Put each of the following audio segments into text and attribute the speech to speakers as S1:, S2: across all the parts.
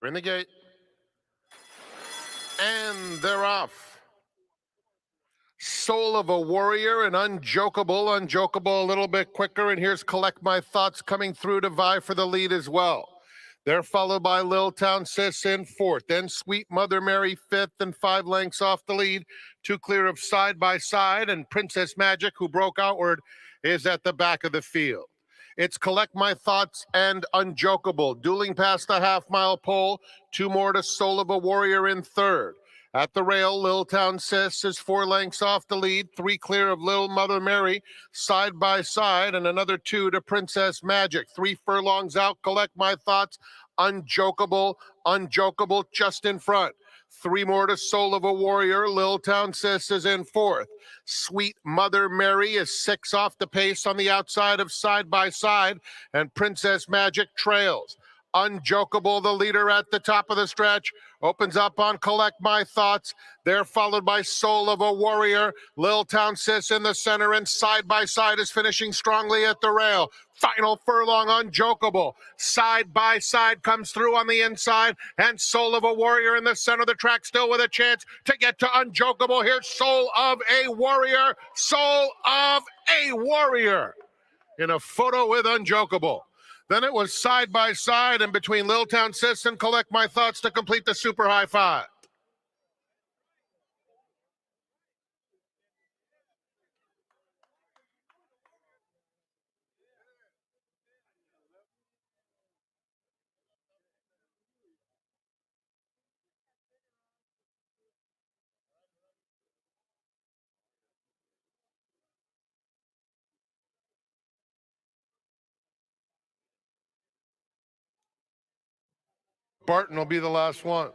S1: We're in the gate. And they're off. Soul of a Warrior and Unjokeable a little bit quicker. And here's Collect My Thoughts coming through to vie for the lead as well. They're followed by Lil Town Sis in fourth, then Sweet Mother Mary fifth, and 5 lengths off the lead. 2 clear of Side by Side, and Princess Magic, who broke outward, is at the back of the field. It's Collect My Thoughts and Unjokeable, dueling past the half-mile pole. 2 more to Soul of a Warrior in third. At the rail, Lil Town Sis is 4 lengths off the lead, 3 clear of Lil Mother Mary, Side by Side, and another 2 to Princess Magic. 3 furlongs out, Collect My Thoughts, Unjokeable just in front. 3 more to Soul of a Warrior, Lil Town Sis is in fourth. Sweet Mother Mary is 6 off the pace on the outside of Side by Side, and Princess Magic trails. Unjokeable, the leader at the top of the stretch, opens up on Collect My Thoughts. They're followed by Soul of a Warrior, Lil Town Sis in the center, and Side by Side is finishing strongly at the rail. Final furlong, Unjokeable. Side by Side comes through on the inside, and Soul of a Warrior in the center of the track, still with a chance to get to Unjokeable. Here's Soul of a Warrior, Soul of a Warrior in a photo with Unjokeable. Then it was Side by Side and between Lil Town Sis and Collect My Thoughts to complete the super high five. Barton will be the last one.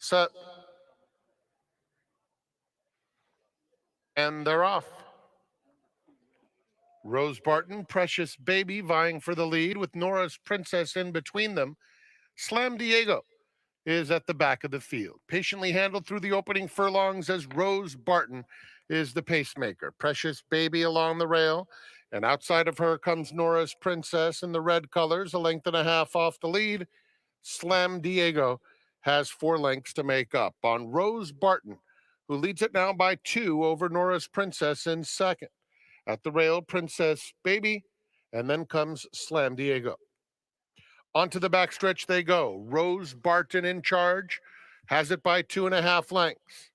S1: Set. And they're off. Rose Barton, Precious Baby vying for the lead with Nora's Princess in between them. Slam Diego is at the back of the field. Patiently handled through the opening furlongs as Rose Barton is the pacemaker. Precious Baby along the rail, and outside of her comes Nora's Princess in the red colors, 1.5 lengths off the lead. Slam Diego has 4 lengths to make up on Rose Barton, who leads it now by 2 over Nora's Princess in second. At the rail, Princess Baby, and then comes Slam Diego. Onto the backstretch they go. Rose Barton in charge, has it by 2.5 lengths.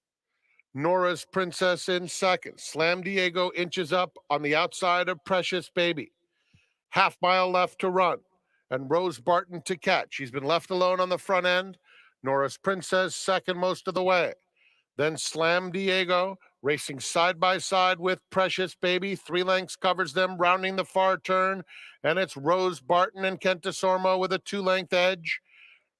S1: Nora's Princess in second. Slam Diego inches up on the outside of Precious Baby. Half-mile left to run, and Rose Barton to catch. She's been left alone on the front end. Nora's Princess second most of the way. Then Slam Diego racing side by side with Precious Baby. 3 lengths covers them, rounding the far turn. And it's Rose Barton and Kent DeSormo with a 2-length edge.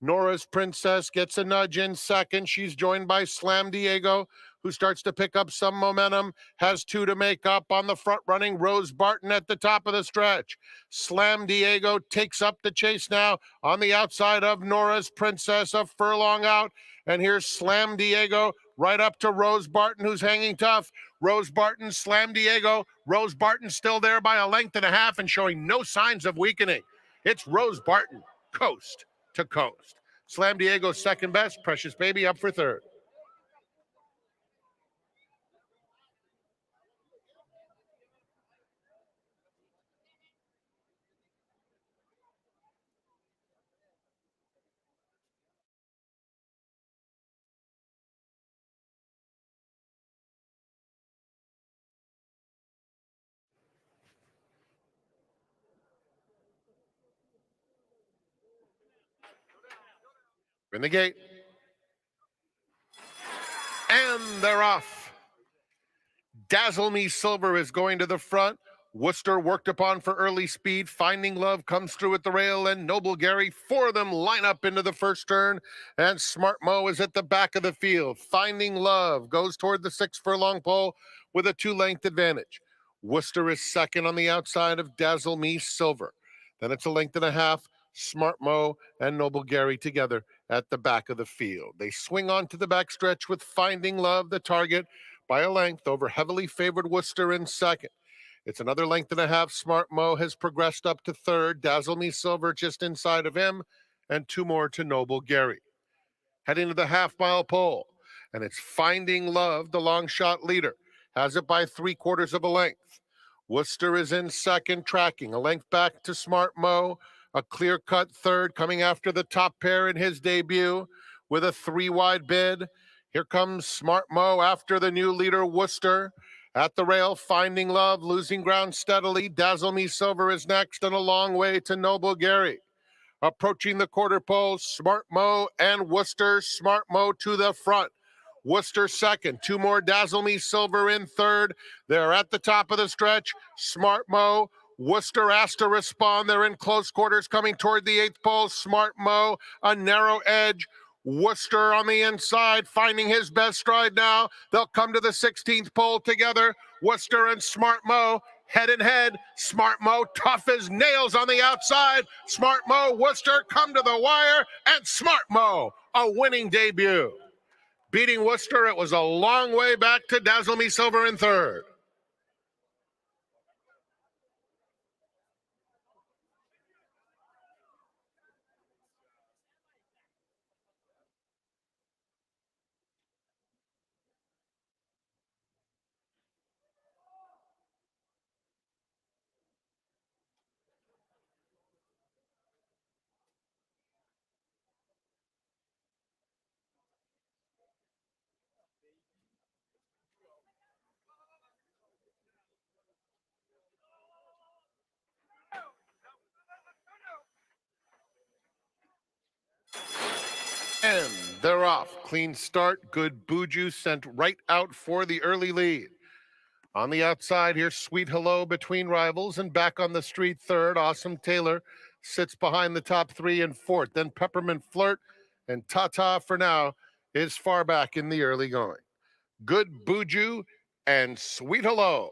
S1: Nora's Princess gets a nudge in second. She's joined by Slam Diego, who starts to pick up some momentum, has 2 to make up on the front running Rose Barton at the top of the stretch. Slam Diego takes up the chase now on the outside of Nora's Princess, a furlong out. And here's Slam Diego right up to Rose Barton, who's hanging tough. Rose Barton, Slam Diego. Rose Barton still there by 1.5 lengths and showing no signs of weakening. It's Rose Barton, coast to coast. Slam Diego second best. Precious Baby up for third. In the gate. And they're off. Dazzle Me Silver is going to the front. Worcester worked upon for early speed. Finding Love comes through at the rail, and Noble Gary, 4 of them line up into the first turn, and Smart Mo is at the back of the field. Finding Love goes toward the 6 furlong pole with a 2-length advantage. Worcester is second on the outside of Dazzle Me Silver. Then it's 1.5 lengths Smart Mo and Noble Gary together at the back of the field. They swing on to the backstretch with Finding Love, the target, by a length over heavily favored Worcester in second. It's another length and a half. Smart Mo has progressed up to third. Dazzle Me Silver just inside of him, and two more to Noble Gary. Heading to the half-mile pole, and it's Finding Love, the long shot leader. Has it by 3/4 of a length. Worcester is in second, tracking a length back to Smart Mo. A clear-cut third coming after the top pair in his debut with a 3-wide bid. Here comes Smart Mo after the new leader, Worcester. At the rail, Finding Love, losing ground steadily. Dazzle Me Silver is next, and a long way to Noble Gary. Approaching the quarter pole, Smart Mo and Worcester. Smart Mo to the front. Worcester second. Two more Dazzle Me Silver in third. They're at the top of the stretch. Smart Mo. Worcester asked to respond. They're in close quarters coming toward the eighth pole. Smart Mo, a narrow edge. Worcester on the inside, finding his best stride now. They'll come to the 16th pole together. Worcester and Smart Mo head and head. Smart Mo tough as nails on the outside. Smart Mo, Worcester come to the wire, and Smart Mo, a winning debut. Beating Worcester, it was a long way back to Dazzle Me Silver in third. And they're off. Clean start. Good Buju sent right out for the early lead. On the outside, here's Sweet Hello between rivals, and back on the street third. Awesome Taylor sits behind the top three and fourth. Then Peppermint Flirt and Tata for now is far back in the early going. Good Buju and Sweet Hello.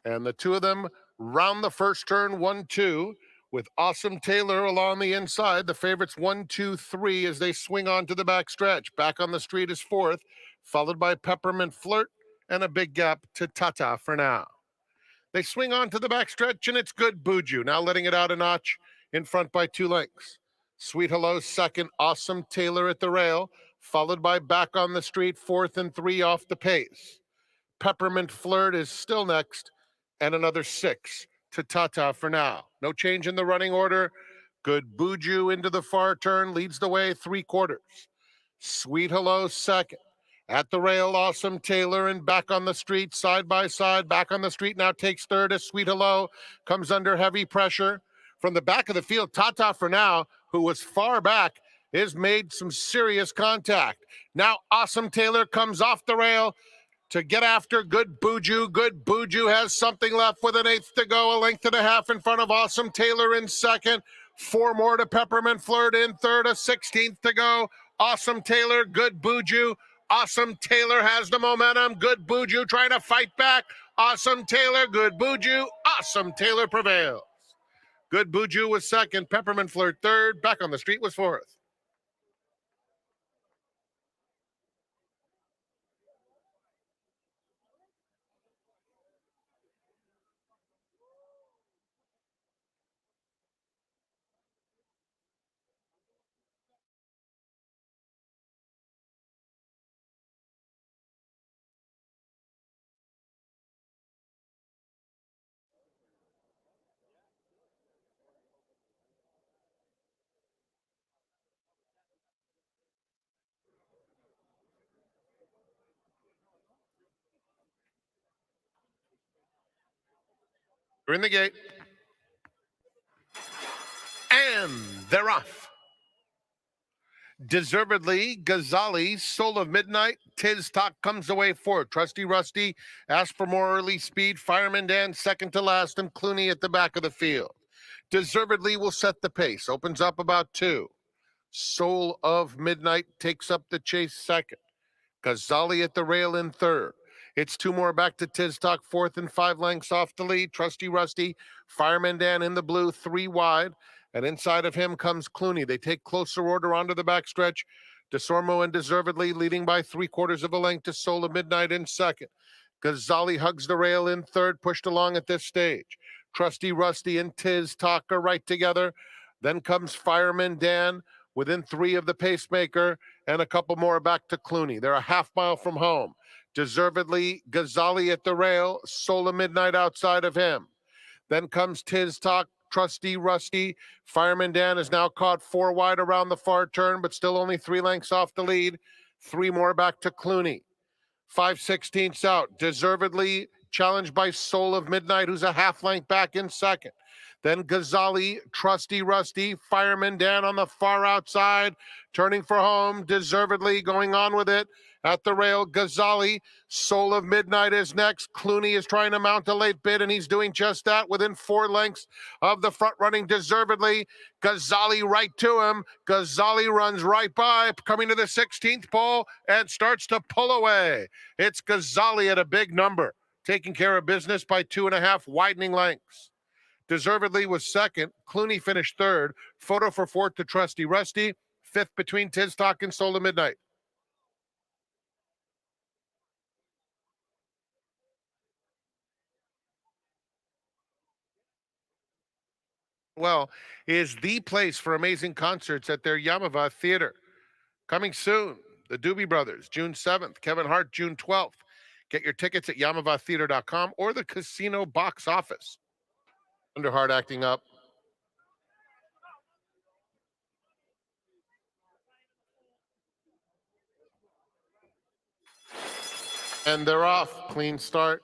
S1: And the two of them round the first turn 1-2 with Awesome Taylor along the inside. The favorites 1-2-3 as they swing on to the back stretch. Back on the street is fourth, followed by Peppermint Flirt and a big gap to Tata for now. They swing on to the back stretch, and it's Good Buju, now letting it out a notch in front by 2 lengths. Sweet Hello second, Awesome Taylor at the rail, followed by Back on the Street, 4th and 3 off the pace. Peppermint Flirt is still next, and another 6 to Tata for now. No change in the running order. Good Buju into the far turn, leads the way 3/4. Sweet Hello second. At the rail, Awesome Taylor, and Back on the Street, side by side. Back on the Street now takes third as Sweet Hello comes under heavy pressure. From the back of the field, Tata for now, who was far back, has made some serious contact. Now Awesome Taylor comes off the rail to get after Good Buju. Good Buju has something left with an 1/8 to go, a length and a half in front of Awesome Taylor in second. 4 more to Peppermint Flirt in third, a 16th to go. Awesome Taylor, Good Buju. Awesome Taylor has the momentum. Good Buju trying to fight back. Awesome Taylor, Good Buju. Awesome Taylor prevails. Good Buju was second. Peppermint Flirt third. Back on the Street was fourth. We're in the gate. And they're off. Deservedly, Ghazali, Soul of Midnight, Tiz Talk comes away fourth. Trusty Rusty asked for more early speed. Fireman Dan second to last, and Clooney at the back of the field. Deservedly will set the pace. Opens up about 2. Soul of Midnight takes up the chase second. Ghazali at the rail in third. It's 2 more back to Tiz Talk, 4th and 5 lengths off the lead. Trusty Rusty, Fireman Dan in the blue, 3 wide. And inside of him comes Clooney. They take closer order onto the backstretch. DeSormo and Deservedly leading by 3/4 of a length to Soul of Midnight in second. Ghazali hugs the rail in third, pushed along at this stage. Trusty Rusty and Tiz Talk are right together. Then comes Fireman Dan within 3 of the pacemaker, and a couple more back to Clooney. They're a half mile from home. Deservedly, Ghazali at the rail, Soul of Midnight outside of him. Then comes Tiz Talk, Trusty Rusty. Fireman Dan is now caught 4 wide around the far turn, but still only 3 lengths off the lead. 3 more back to Clooney. 5/16 out, Deservedly challenged by Soul of Midnight, who's a half length back in second. Then Ghazali, Trusty Rusty, Fireman Dan on the far outside, turning for home. Deservedly going on with it at the rail. Ghazali, Soul of Midnight is next. Clooney is trying to mount a late bid, and he's doing just that within 4 lengths of the front running Deservedly. Ghazali right to him. Ghazali runs right by, coming to the 16th pole, and starts to pull away. It's Ghazali at a big number, taking care of business by 2.5 widening lengths. Deservedly was second. Clooney finished third. Photo for fourth to Trusty Rusty. Fifth between Tiz Talk and Soul of Midnight. Well, is the place for amazing concerts at their Yamava Theater. Coming soon, the Doobie Brothers, June 7th. Kevin Hart, June 12th. Get your tickets at yamavatheater.com or the casino box office. Underheart acting up. And they're off. Clean start.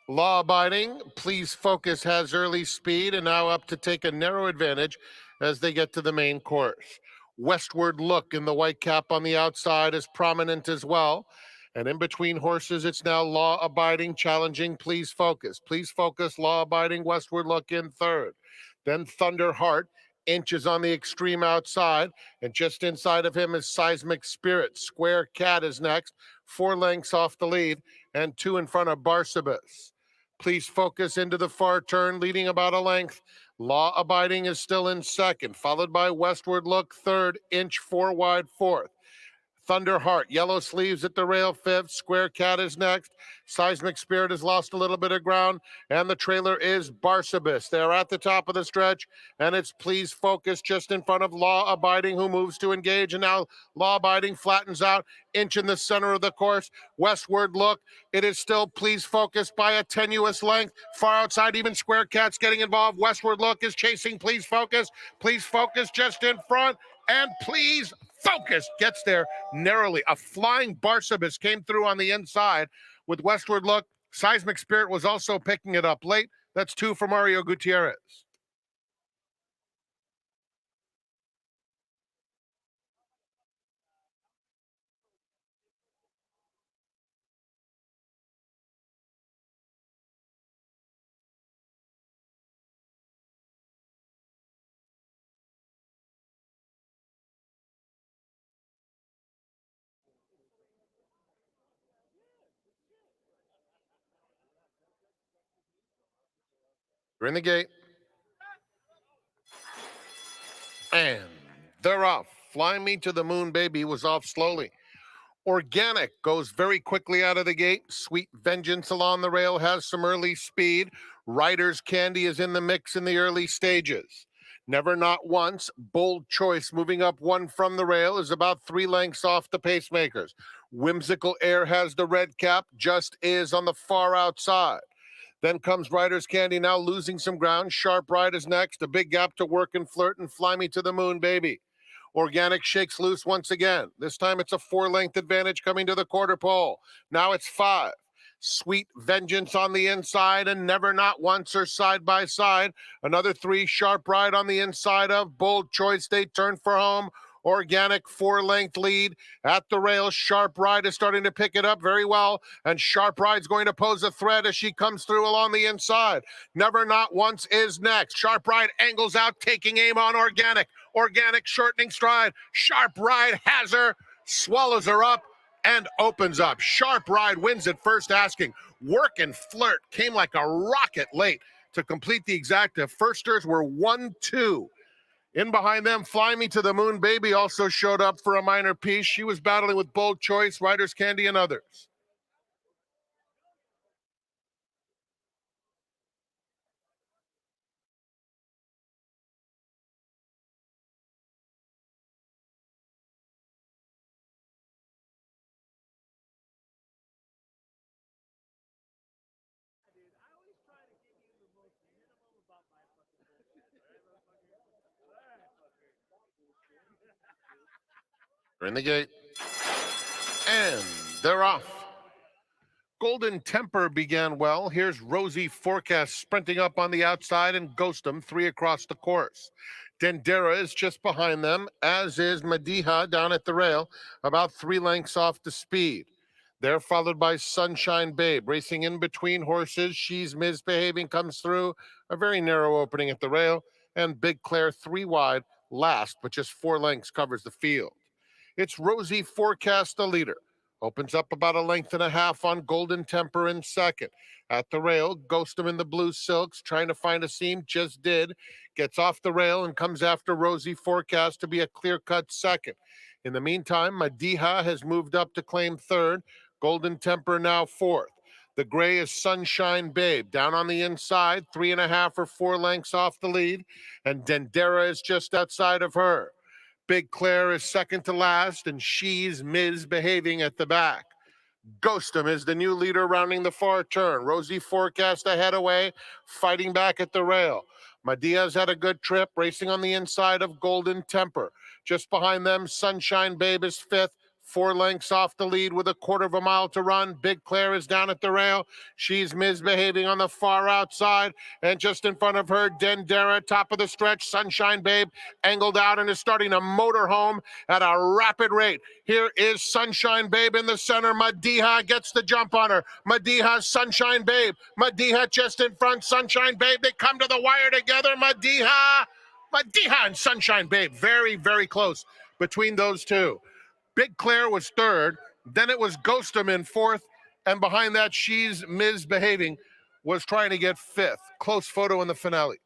S1: Law abiding, Please Focus has early speed and now up to take a narrow advantage as they get to the main course. Westward Look in the white cap on the outside is prominent as well. And in between horses, it's now Law Abiding challenging Please Focus. Please Focus, Law Abiding, Westward Look in third. Then Thunder Heart inches on the extreme outside, and just inside of him is Seismic Spirit. Square Cat is next, 4 lengths off the lead, and 2 in front of Barsabas. Please Focus into the far turn, leading about a length. Law Abiding is still in second, followed by Westward Look third, inch 4 wide fourth. Thunder Heart, Yellow Sleeves at the rail fifth. Square Cat is next. Seismic Spirit has lost a little bit of ground, and the trailer is Barsabas. They're at the top of the stretch, and it's Please Focus just in front of Law Abiding, who moves to engage, and now Law Abiding flattens out, inch in the center of the course. Westward Look, it is still Please Focus by a tenuous length. Far outside, even Square Cat's getting involved. Westward Look is chasing Please Focus. Please Focus just in front, and Please Focus gets there narrowly. A flying Barsabas came through on the inside with Westward Look. Seismic Spirit was also picking it up late. That's 2 for Mario Gutierrez. They're in the gate. And they're off. Fly Me to the Moon Baby was off slowly. Organic goes very quickly out of the gate. Sweet Vengeance along the rail has some early speed. Rider's Candy is in the mix in the early stages. Never Not Once, Bold Choice moving up 1 from the rail is about 3 lengths off the pacemakers. Whimsical Air has the red cap, Just Is on the far outside. Then comes Rider's Candy, now losing some ground. Sharp Ride is next. A big gap to Work and Flirt and Fly Me to the Moon Baby. Organic shakes loose once again. This time it's a 4-length advantage coming to the quarter pole. Now it's 5. Sweet Vengeance on the inside and Never Not Once are side by side. Another 3, Sharp Ride on the inside of Bold Choice. They turn for home. Organic 4-length lead at the rail. Sharp Ride is starting to pick it up very well, and Sharp Ride's going to pose a threat as she comes through along the inside. Never Not Once is next. Sharp Ride angles out, taking aim on Organic. Organic shortening stride. Sharp Ride has her, swallows her up, and opens up. Sharp Ride wins at first asking. Work and Flirt came like a rocket late. To complete the exacta, firsters were 1-2. In behind them, Fly Me to the Moon Baby also showed up for a minor piece. She was battling with Bold Choice, Riders Candy, and others. They're in the gate. And they're off. Golden Temper began well. Here's Rosie Forecast sprinting up on the outside and Ghost 'em 3 across the course. Dendera is just behind them, as is Madiha down at the rail, about 3 lengths off the speed. They're followed by Sunshine Babe, racing in between horses. She's Misbehaving comes through a very narrow opening at the rail, and Big Claire 3 wide, last, but just 4 lengths covers the field. It's Rosie Forecast, the leader. Opens up about a length and a half on Golden Temper in second. At the rail, Ghost 'em in the blue silks, trying to find a seam, just did. Gets off the rail and comes after Rosie Forecast to be a clear-cut second. In the meantime, Madiha has moved up to claim third. Golden Temper now fourth. The gray is Sunshine Babe, down on the inside, 3.5 or 4 lengths off the lead. And Dendera is just outside of her. Big Claire is second to last, and she's Misbehaving at the back. Ghost 'em is the new leader rounding the far turn. Rosie Forecast ahead away, fighting back at the rail. Madia's had a good trip, racing on the inside of Golden Temper. Just behind them, Sunshine Babe is fifth, 4 lengths off the lead with a quarter of a mile to run. Big Claire is down at the rail. She's Misbehaving on the far outside. And just in front of her, Dendera, top of the stretch. Sunshine Babe angled out and is starting to motor home at a rapid rate. Here is Sunshine Babe in the center. Madiha gets the jump on her. Madiha, Sunshine Babe. Madiha just in front. Sunshine Babe, they come to the wire together. Madiha and Sunshine Babe, very, very close between those two. Big Claire was third. Then it was Ghost 'em in fourth. And behind that, She's Misbehaving was trying to get fifth. Close photo in the finale.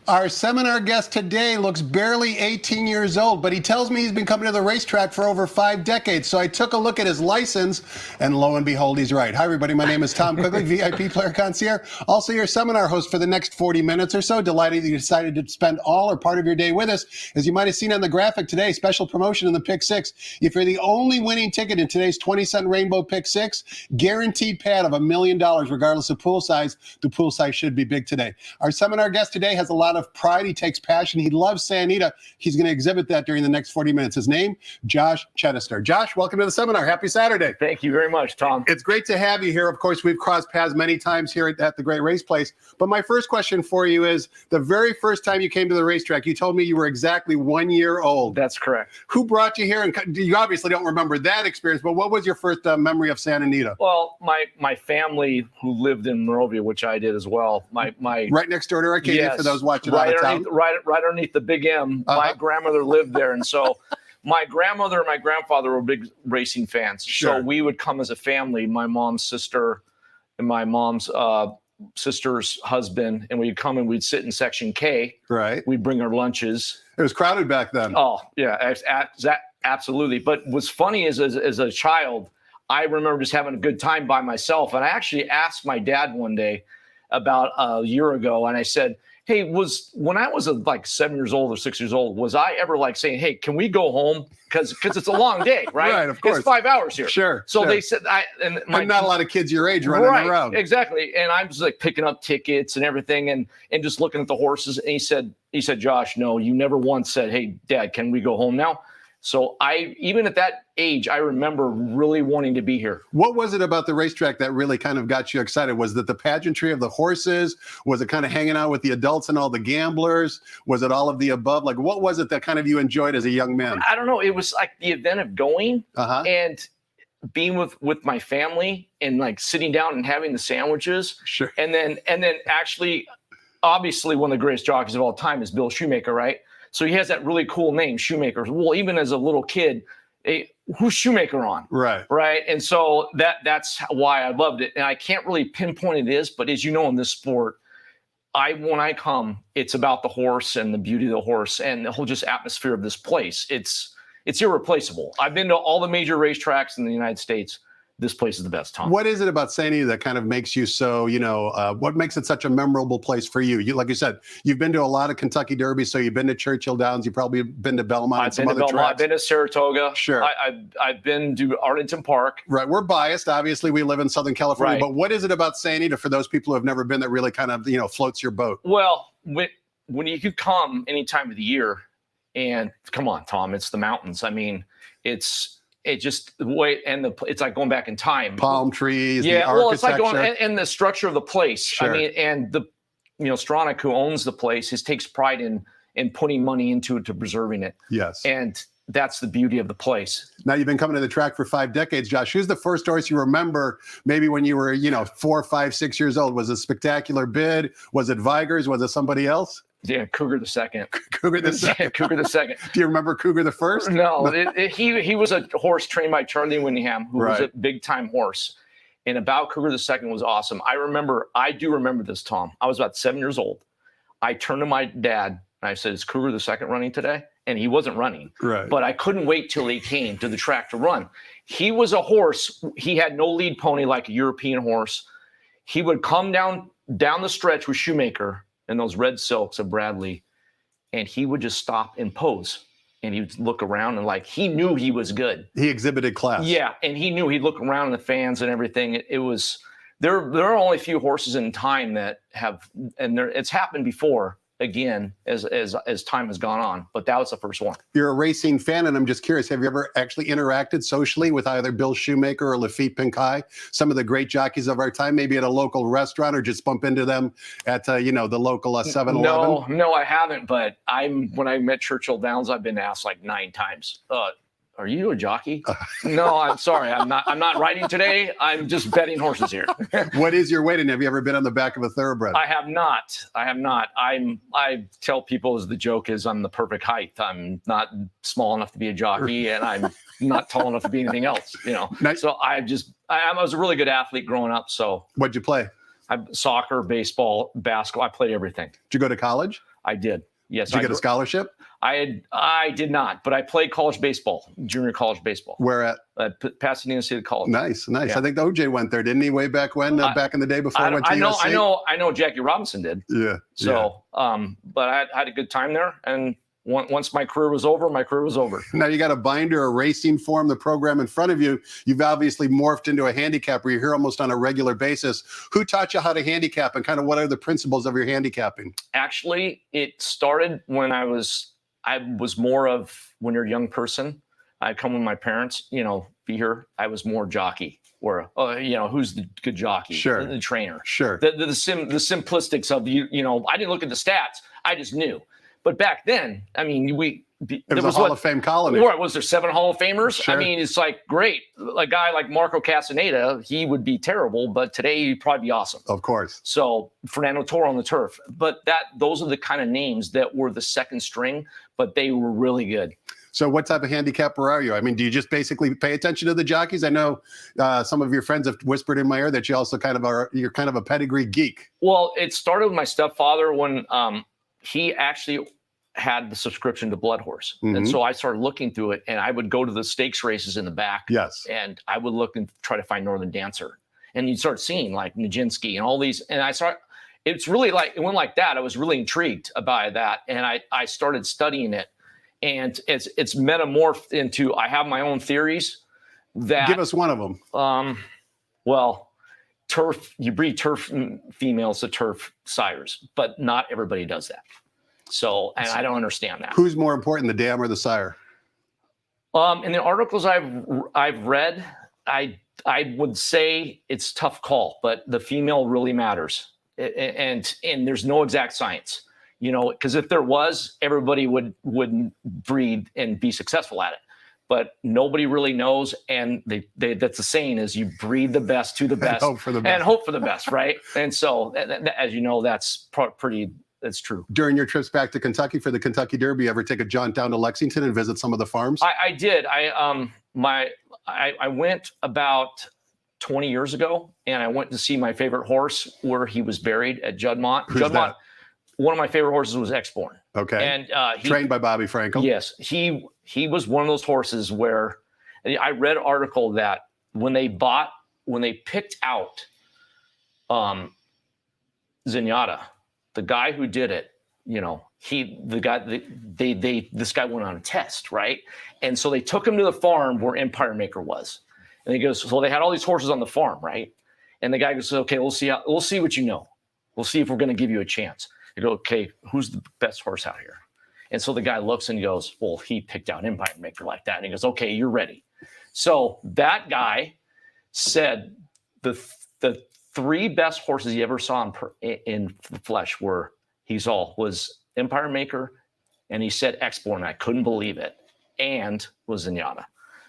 S2: Our seminar guest today looks barely 18 years old, but he tells me he's been coming to the racetrack for over 5 decades. So I took a look at his license, and lo and behold, he's right. Hi, everybody. My name is Tom Quigley, VIP Player Concierge. Also your seminar host for the next 40 minutes or so. Delighted that you decided to spend all or part of your day with us. As you might have seen on the graphic today, special promotion in the Pick 6. If you're the only winning ticket in today's 20-cent Rainbow Pick 6, guaranteed pad of $1 million, regardless of pool size. The pool size should be big today. Our seminar guest today has a lot of pride. He takes passion. He loves Santa Anita. He's going to exhibit that during the next 40 minutes. His name, Josh Chidester. Josh, welcome to the seminar. Happy Saturday.
S3: Thank you very much, Tom.
S2: It's great to have you here. Of course, we've crossed paths many times here at the Great Race Place. But my first question for you is, the very first time you came to the racetrack, you told me you were exactly 1 year old.
S3: That's correct.
S2: Who brought you here? And you obviously don't remember that experience, but what was your first memory of Santa Anita?
S3: Well, my family who lived in Monrovia, which I did as well. My
S2: right next door to Arcadia,
S3: yes,
S2: for those watching
S3: right
S2: out of town.
S3: Right underneath the Big M. My grandmother lived there, and so my grandmother and my grandfather were big racing fans.
S2: Sure.
S3: So we would come as a family, my mom's sister and my mom's sister's husband, and we'd come and we'd sit in section K.
S2: Right.
S3: We'd bring our lunches.
S2: It was crowded back then.
S3: Oh, yeah, absolutely. But what's funny is, as a child, I remember just having a good time by myself. And I actually asked my dad one day about a year ago, and I said, hey, when I was like 7 years old or 6 years old, was I ever like saying, hey, can we go home? Because it's a long day, right?
S2: Right, of course.
S3: It's 5 hours here.
S2: Sure.
S3: So
S2: sure.
S3: they said,
S2: and not a lot of kids your age running around.
S3: Exactly. And I'm just like picking up tickets and everything and just looking at the horses. And he said, Josh, no, you never once said, hey, Dad, can we go home now? So even at that age, I remember really wanting to be here.
S2: What was it about the racetrack that really kind of got you excited? Was it the pageantry of the horses? Was it kind of hanging out with the adults and all the gamblers? Was it all of the above? Like, what was it that kind of you enjoyed as a young man?
S3: I don't know. It was like the event of going and being with my family and like sitting down and having the sandwiches.
S2: Sure.
S3: And then actually, obviously, one of the greatest jockeys of all time is Bill Shoemaker, right? So he has that really cool name, Shoemaker. Well, even as a little kid, who's Shoemaker on?
S2: Right.
S3: Right. And so that's why I loved it. And I can't really pinpoint it is, but as you know, in this sport, when I come, it's about the horse and the beauty of the horse and the whole just atmosphere of this place. It's irreplaceable. I've been to all the major racetracks in the United States. This place is the best, Tom.
S2: What is it about Santa Anita that kind of makes you so, what makes it such a memorable place for you? Like you said, you've been to a lot of Kentucky Derbies, so you've been to Churchill Downs, you've probably been to Belmont and some other tracks.
S3: I've been to Saratoga.
S2: Sure.
S3: I've been to Arlington Park.
S2: Right. We're biased. Obviously, we live in Southern California,
S3: right.
S2: But what is it about Santa Anita for those people who have never been that really kind of, floats your boat?
S3: Well, when you could come any time of the year, and come on, Tom, it's the mountains. I mean, it's just the way, and it's like going back in time.
S2: Palm trees,
S3: yeah.
S2: The
S3: well, it's like
S2: architecture.
S3: going and the structure of the place.
S2: Sure.
S3: I mean, and Stronach, who owns the place, takes pride in putting money into it to preserving it.
S2: Yes.
S3: And that's the beauty of the place.
S2: Now you've been coming to the track for 5 decades, Josh. Who's the first horse you remember? Maybe when you were, 4, 5, 6 years old. Was it Spectacular Bid? Was it Vigors? Was it somebody else?
S3: Yeah, Cougar the Second.
S2: Cougar the Second.
S3: Cougar the Second.
S2: Do you remember Cougar the First?
S3: No, he was a horse trained by Charlie Winningham, who was a big time horse. And about Cougar the Second was awesome. I do remember this, Tom. I was about 7 years old. I turned to my dad and I said, "Is Cougar the Second running today?" And he wasn't running. Right. But I couldn't wait till he came to the track to run. He was a horse. He had no lead pony like a European horse. He would come down the stretch with Shoemaker and those red silks of Bradley, and he would just stop and pose. And he would look around and he knew he was good.
S2: He exhibited class.
S3: Yeah, and he knew. He'd look around at the fans and everything. It was there are only a few horses in time that have, and it's happened before. Again, as time has gone on, but that was the first one.
S2: You're a racing fan, and I'm just curious, have you ever actually interacted socially with either Bill Shoemaker or Lafitte Pinkai, some of the great jockeys of our time, maybe at a local restaurant, or just bump into them at the local 7-Eleven?
S3: No, I haven't. But when I met Churchill Downs, I've been asked like 9 times. Are you a jockey? No, I'm sorry. I'm not riding today. I'm just betting horses here.
S2: What is your weight, and have you ever been on the back of a thoroughbred?
S3: I have not. I tell people, as the joke is, I'm the perfect height. I'm not small enough to be a jockey, and I'm not tall enough to be anything else.
S2: Nice.
S3: So I was a really good athlete growing up. So
S2: what'd you play?
S3: Soccer, baseball, basketball. I played everything.
S2: Did you go to college?
S3: I did. Yes.
S2: Did you get a scholarship?
S3: I did not, but I played college baseball, junior college baseball.
S2: Where at?
S3: Pasadena City College.
S2: Nice.
S3: Yeah.
S2: I think OJ went there, didn't he? Way back when, back in the day before he went to USC?
S3: I know Jackie Robinson did.
S2: Yeah.
S3: So, but I had a good time there, and once my career was over, my career was over.
S2: Now you got a binder, a racing form, the program in front of you. You've obviously morphed into a handicapper. You're here almost on a regular basis. Who taught you how to handicap, and kind of what are the principles of your handicapping?
S3: Actually, it started when I was more of, when you're a young person, I'd come with my parents, be here. I was more jockey, or who's the good jockey?
S2: Sure.
S3: The trainer.
S2: Sure.
S3: The simplistics of I didn't look at the stats. I just knew. But back then, I mean,
S2: it was a Hall of Fame colony.
S3: What, was there 7 Hall of Famers?
S2: Sure.
S3: I mean, it's like, great. A guy like Marco Castaneda, he would be terrible, but today he'd probably be awesome.
S2: Of course.
S3: So Fernando Toro on the turf. But those are the kind of names that were the second string, but they were really good.
S2: So what type of handicapper are you? I mean, do you just basically pay attention to the jockeys? I know some of your friends have whispered in my ear that you also you're kind of a pedigree geek.
S3: Well, it started with my stepfather when he actually had the subscription to Blood Horse. Mm-hmm. And so I started looking through it, and I would go to the stakes races in the back.
S2: Yes.
S3: And I would look and try to find Northern Dancer. And you'd start seeing like Nijinsky and all these. And it went like that. I was really intrigued by that. And I started studying it. And it's metamorphed into, I have my own theories that.
S2: Give us one of them.
S3: Well, turf, you breed turf females to turf sires, but not everybody does that. So, and I don't understand that.
S2: Who's more important, the dam or the sire?
S3: In the articles I've read, I would say it's a tough call, but the female really matters, and there's no exact science, because if there was, everybody would breed and be successful at it. But nobody really knows, and that's the saying is you breed the best to the best
S2: and hope for the best,
S3: right? And so, as you know, that's pretty. That's true.
S2: During your trips back to Kentucky for the Kentucky Derby, you ever take a jaunt down to Lexington and visit some of the farms?
S3: I did. I went about 20 years ago, and I went to see my favorite horse where he was buried at Juddmonte.
S2: Who's that?
S3: One of my favorite horses was Exborn.
S2: Okay.
S3: And
S2: trained by Bobby Frankel.
S3: Yes, he was one of those horses where I read an article that when they picked out Zenyatta, the guy who did it, this guy went on a test, right? And so they took him to the farm where Empire Maker was. And he goes, so they had all these horses on the farm, right? And the guy goes, okay, we'll see what you know. We'll see if we're going to give you a chance. They go, okay, who's the best horse out here? And so the guy looks and goes, well, he picked out Empire Maker like that. And he goes, okay, you're ready. So that guy said the 3 best horses he ever saw in the flesh was Empire Maker, and he said Exborn. I couldn't believe it, and was Zenyatta.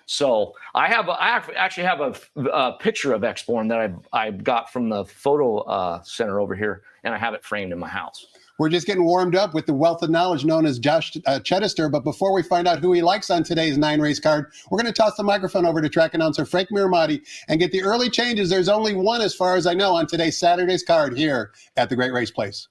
S3: So I actually have a picture of Exborn that I got from the photo center over here, and I have it framed in my house.
S2: We're just getting warmed up with the wealth of knowledge known as Josh Chidester. But before we find out who he likes on today's 9-race card, we're going to toss the microphone over to track announcer Frank Miramati and get the early changes. There's only one, as far as I know, on today's Saturday's card here at the Great Race Place.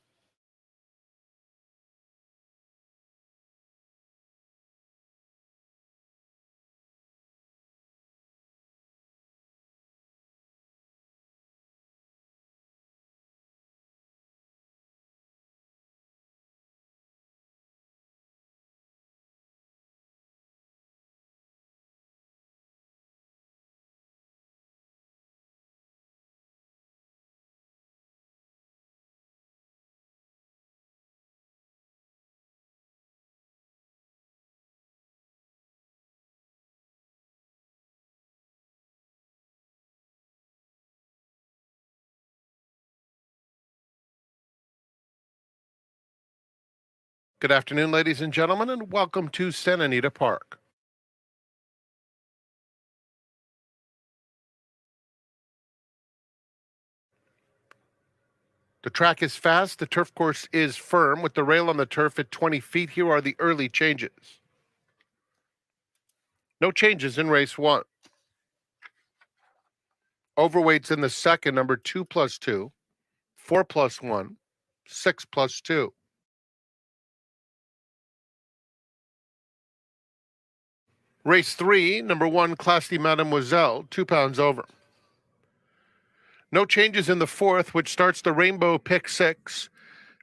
S1: Good afternoon, ladies and gentlemen, and welcome to Santa Anita Park. The track is fast. The turf course is firm with the rail on the turf at 20 feet. Here are the early changes. No changes in race 1. Overweights in the second, number 2+2, 4+1, 6+2. Race 3, number 1, Classy Mademoiselle, 2 pounds over. No changes in the 4th, which starts the Rainbow Pick 6.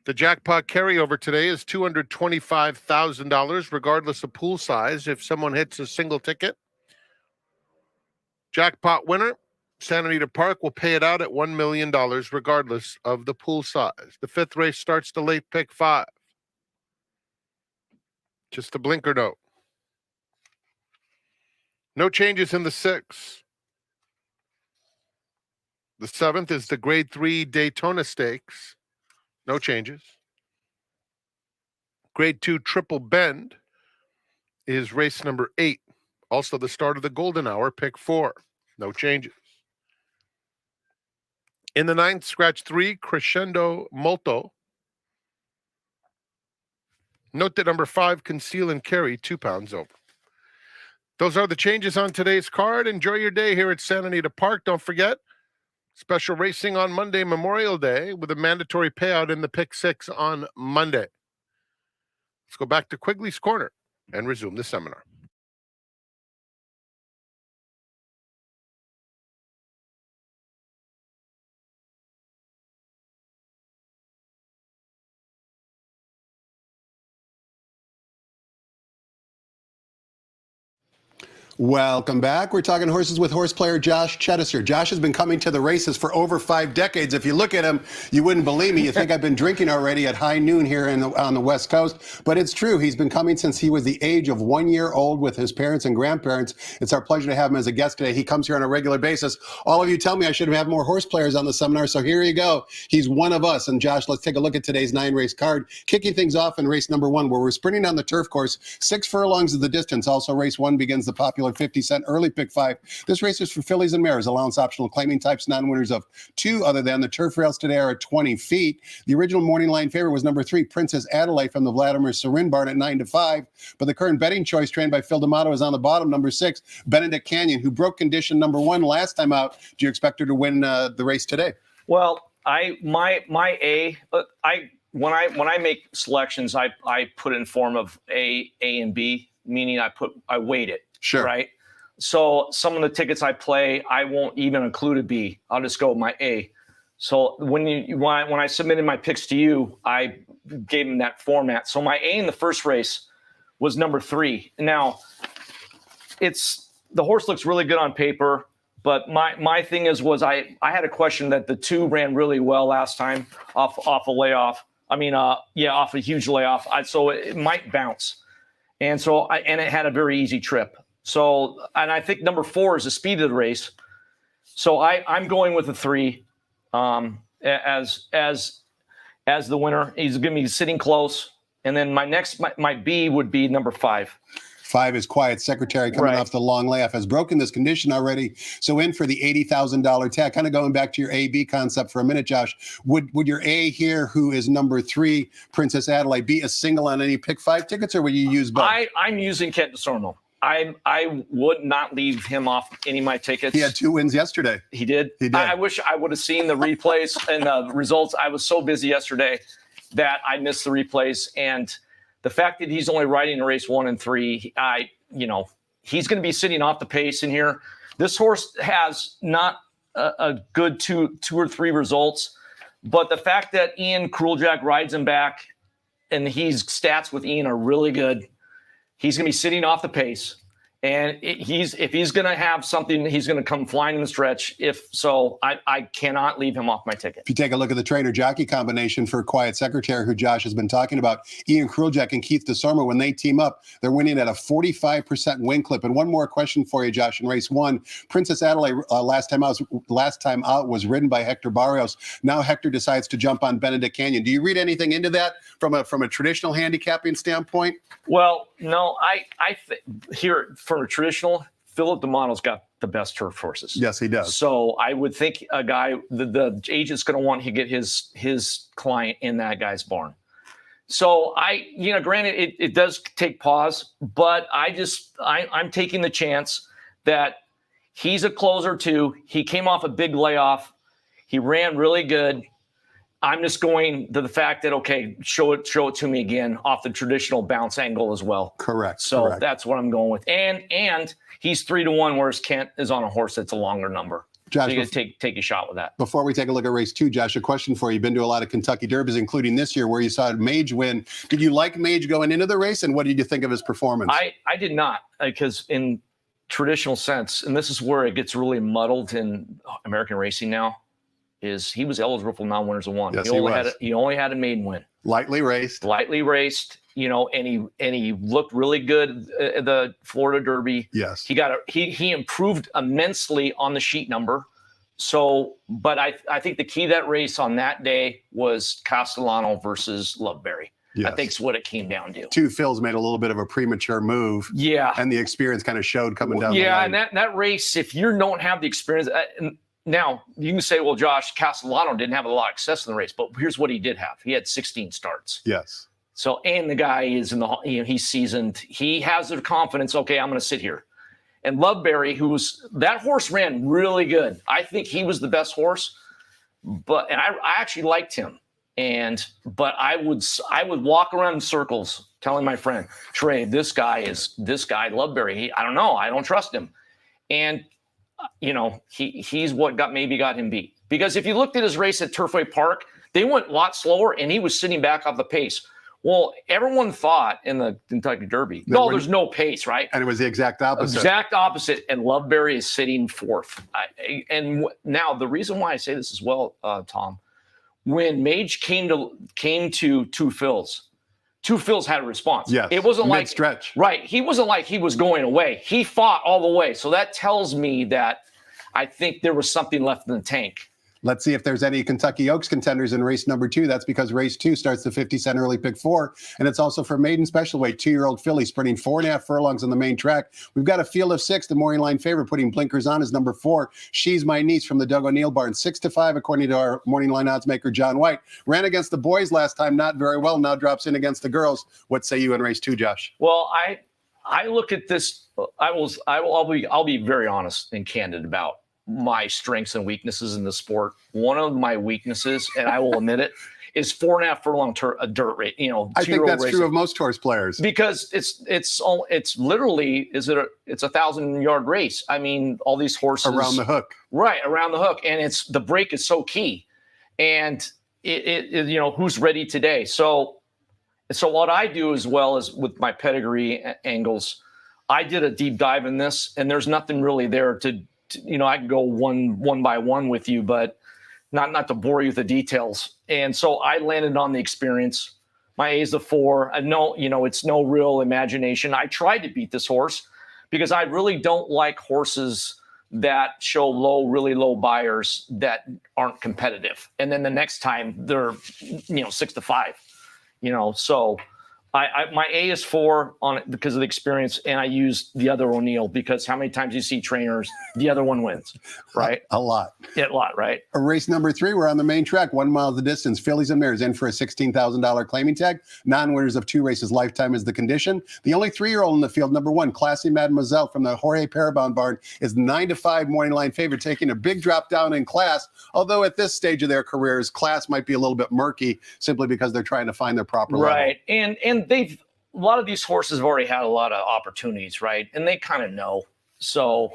S1: The jackpot carryover today is $225,000, regardless of pool size, if someone hits a single ticket. Jackpot winner, Santa Anita Park, will pay it out at $1 million, regardless of the pool size. The 5th race starts the late pick 5. Just a blinker note. No changes in the 6th. The 7th is the Grade 3 Daytona Stakes. No changes. Grade 2 Triple Bend is race number 8. Also the start of the Golden Hour, pick 4. No changes. In the 9th, scratch 3, Crescendo Molto. Note that number 5, Conceal and Carry, 2 pounds over. Those are the changes on today's card. Enjoy your day here at Santa Anita Park. Don't forget, special racing on Monday, Memorial Day, with a mandatory payout in the pick 6 on Monday. Let's go back to Quigley's Corner and resume the seminar.
S2: Welcome back. We're talking horses with horse player Josh Chidester. Josh has been coming to the races for over 5 decades. If you look at him, you wouldn't believe me. You think I've been drinking already at high noon here on the West Coast. But it's true. He's been coming since he was the age of 1 year old with his parents and grandparents. It's our pleasure to have him as a guest today. He comes here on a regular basis. All of you tell me I should have more horse players on the seminar, so here you go. He's one of us. And Josh, let's take a look at today's 9-race card. Kicking things off in race number 1, where we're sprinting on the turf course. 6 furlongs is the distance. Also, race 1 begins the popular 50-cent early pick 5. This race is for fillies and mares, allowance optional claiming types, non-winners of 2 other than. The turf rails today are at 20 feet. The original morning line favorite was number 3, Princess Adelaide from the Vladimir Serin barn at 9-5. But the current betting choice, trained by Phil D'Amato, is on the bottom, number 6, Benedict Canyon, who broke condition number 1 last time out. Do you expect her to win the race today?
S3: Well, when I make selections, I put it in form of A, and B, meaning I weight it.
S2: Sure.
S3: Right. So some of the tickets I play, I won't even include a B. I'll just go with my A. So when I submitted my picks to you, I gave them that format. So my A in the first race was number 3. Now, the horse looks really good on paper, but my thing I had a question that the 2 ran really well last time off a layoff. Off a huge layoff. So it might bounce, and it had a very easy trip. So, and I think number 4 is the speed of the race. So I'm going with the 3 as the winner. He's going to be sitting close. And then my B would be number 5.
S2: 5 is Quiet Secretary, coming off the long layoff, has broken this condition already. So in for the $80,000 tag. Kind of going back to your A-B concept for a minute, Josh. Would your A here, who is number 3, Princess Adelaide, be a single on any pick 5 tickets, or would you use both?
S3: I'm using Kent DeSormo. I would not leave him off any of my tickets.
S2: He had 2 wins yesterday.
S3: He did?
S2: He did.
S3: I wish I would have seen the replays and the results. I was so busy yesterday that I missed the replays. And the fact that he's only riding in race 1 and 3, he's going to be sitting off the pace in here. This horse has not a good two or 3 results, but the fact that Ian Crueljack rides him back and his stats with Ian are really good, he's going to be sitting off the pace. And if he's going to have something, he's going to come flying in the stretch. If so, I cannot leave him off my ticket.
S2: If you take a look at the trainer-jockey combination for Quiet Secretary, who Josh has been talking about, Ian Crueljack and Keith DeSormo, when they team up, they're winning at a 45% win clip. And one more question for you, Josh, in race 1. Princess Adelaide, last time out was ridden by Hector Barrios. Now Hector decides to jump on Benedict Canyon. Do you read anything into that from a traditional handicapping standpoint?
S3: Well, no, I here from a traditional, Philip D'Amato's got the best turf horses.
S2: Yes, he does.
S3: So I would think a guy, the agent's going to want to get his client in that guy's barn. So granted, it does take pause, but I'm taking the chance that he's a closer too. He came off a big layoff. He ran really good. I'm just going to the fact that, okay, show it to me again off the traditional bounce angle as well.
S2: Correct.
S3: So
S2: correct.
S3: that's what I'm going with. And he's 3-1, whereas Kent is on a horse that's a longer number.
S2: Josh,
S3: so you gotta take a shot with that.
S2: Before we take a look at race 2, Josh, a question for you. You've been to a lot of Kentucky Derbys, including this year where you saw Mage win. Did you like Mage going into the race, and what did you think of his performance?
S3: I did not, because in traditional sense, and this is where it gets really muddled in American racing now, is he was eligible for non-winners of one.
S2: Yes,
S3: he only had a maiden win.
S2: Lightly raced,
S3: and he looked really good at the Florida Derby.
S2: Yes,
S3: he improved immensely on the sheet number. So, but I think the key to that race on that day was Castellano versus Loveberry. Yes. I think it's what it came down to.
S2: Two Phils made a little bit of a premature move.
S3: Yeah,
S2: and the experience kind of showed coming down.
S3: Yeah,
S2: the line.
S3: and that race, if you don't have the experience. Now, you can say, well, Josh, Castellano didn't have a lot of success in the race, but here's what he did have. He had 16 starts.
S2: Yes.
S3: So, and the guy is he's seasoned. He has the confidence, okay, I'm going to sit here. And Loveberry, that horse ran really good. I think he was the best horse, and I actually liked him. But I would walk around in circles telling my friend, Trey, this guy, Loveberry. I don't know. I don't trust him. And he's what got him beat. Because if you looked at his race at Turfway Park, they went a lot slower, and he was sitting back off the pace. Well, everyone thought in the Kentucky Derby, there's no pace, right?
S2: And it was the exact opposite.
S3: Exact opposite, and Loveberry is sitting fourth. Now, the reason why I say this as well, Tom, when Mage came to Two Phils, Two Phils had a response.
S2: Yes,
S3: it wasn't
S2: mid-stretch.
S3: Right. He wasn't like he was going away. He fought all the way. So that tells me that I think there was something left in the tank.
S2: Let's see if there's any Kentucky Oaks contenders in race number 2. That's because race 2 starts the 50-cent early pick 4, and it's also for maiden special weight 2-year-old filly sprinting 4.5 furlongs on the main track. We've got a field of 6. The morning line favorite putting blinkers on is number 4. She's My Niece from the Doug O'Neill barn, 6-5 according to our morning line odds maker John White. Ran against the boys last time, not very well. Now drops in against the girls. What say you in race 2, Josh?
S3: Well, I look at this. I'll be very honest and candid about my strengths and weaknesses in the sport. One of my weaknesses, and I will admit it, is 4.5 furlong a dirt rate.
S2: I think that's true of most horse players
S3: because it's literally it's a 1,000-yard race. I mean, all these horses
S2: around the hook,
S3: right around the hook, and the break is so key, and it who's ready today. So what I do as well as with my pedigree angles, I did a deep dive in this, and there's nothing really there to. I can go one by one with you, but not to bore you with the details. And so I landed on the experience. My A is a 4. I know, it's no real imagination. I tried to beat this horse because I really don't like horses that show really low buyers that aren't competitive. And then the next time they're, 6-5, so my A is 4 on it because of the experience, and I use the other O'Neill because how many times you see trainers, the other one wins, right?
S2: A lot.
S3: Yeah, a lot, right?
S2: Race number 3, we're on the main track, 1 mile the distance. Fillies and mares in for a $16,000 claiming tag. Non-winners of 2 races lifetime is the condition. The only 3-year-old in the field, number 1, Classy Mademoiselle from the Jorge Parabon barn, is 9-5 morning line favorite, taking a big drop down in class. Although at this stage of their careers, class might be a little bit murky simply because they're trying to find their proper level.
S3: Right, and a lot of these horses have already had a lot of opportunities, right? And they kind of know. So,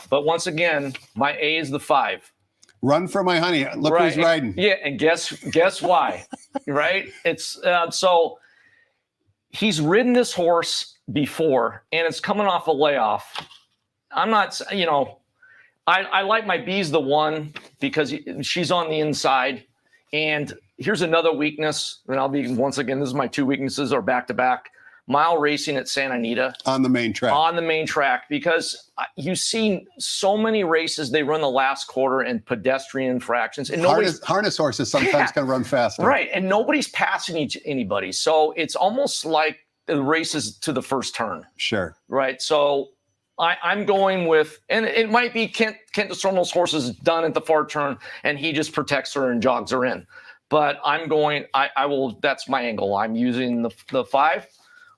S3: but once again, my A is the 5.
S2: Run for my honey. Look right. Who's riding.
S3: Yeah, and guess why, right? It's so he's ridden this horse before, and it's coming off a layoff. I'm not, I like my B's the 1 because she's on the inside. And here's another weakness, and I'll be, once again, this is my 2 weaknesses are back-to-back. Mile racing at Santa Anita.
S2: On the main track.
S3: Because you've seen so many races, they run the last quarter in pedestrian fractions. And
S2: harness horses sometimes can run faster.
S3: Right, and nobody's passing anybody. So it's almost like the races to the first turn.
S2: Sure.
S3: Right, so I'm going with, and it might be Kent DeSorno's horse is done at the far turn, and he just protects her and jogs her in. But I'm going, I will, that's my angle. I'm using the 5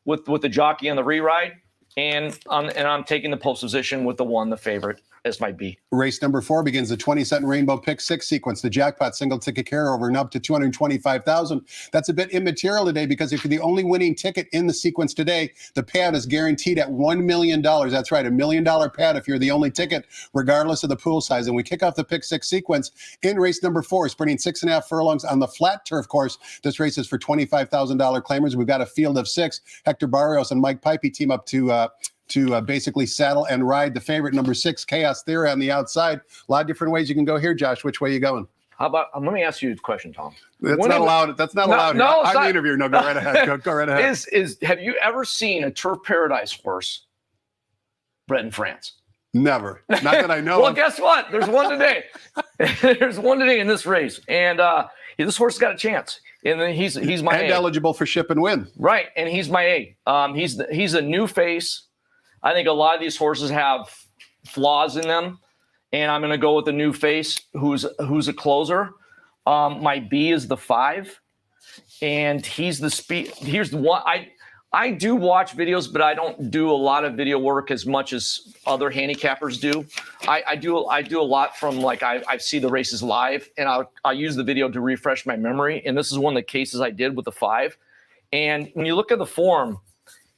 S3: with the jockey on the re-ride, and I'm taking the post position with the 1, the favorite. as my B.
S2: Race number 4 begins the 20-cent Rainbow Pick 6 sequence. The jackpot single ticket carryover and up to $225,000. That's a bit immaterial today because if you're the only winning ticket in the sequence today, the payout is guaranteed at $1 million. That's right, $1 million payout if you're the only ticket, regardless of the pool size. And we kick off the Pick 6 sequence in race number 4, sprinting 6.5 furlongs on the flat turf course. This race is for $25,000 claimers. We've got a field of 6. Hector Barrios and Mike Pipey team up to basically saddle and ride the favorite, number 6, Chaos Theory, on the outside. A lot of different ways you can go here, Josh. Which way are you going?
S3: How about, let me ask you a question, Tom.
S2: That's not allowed. That's not allowed.
S3: No,
S2: I'm the interviewer. No, go right ahead. Go right ahead.
S3: Have you ever seen a Turf Paradise horse bred in France?
S2: Never. Not that I know
S3: Well,
S2: of.
S3: guess what? There's one today. There's one today in this race. And this horse has got a chance. And then he's my
S2: and
S3: A.
S2: eligible for ship and win.
S3: Right. And he's my A. He's a new face. I think a lot of these horses have flaws in them, and I'm going to go with the new face who's a closer. My B is the 5, and he's the speed. Here's the one. I do watch videos, but I don't do a lot of video work as much as other handicappers do. I do a lot from, like, I see the races live, and I'll use the video to refresh my memory. And this is one of the cases I did with the 5. And when you look at the form,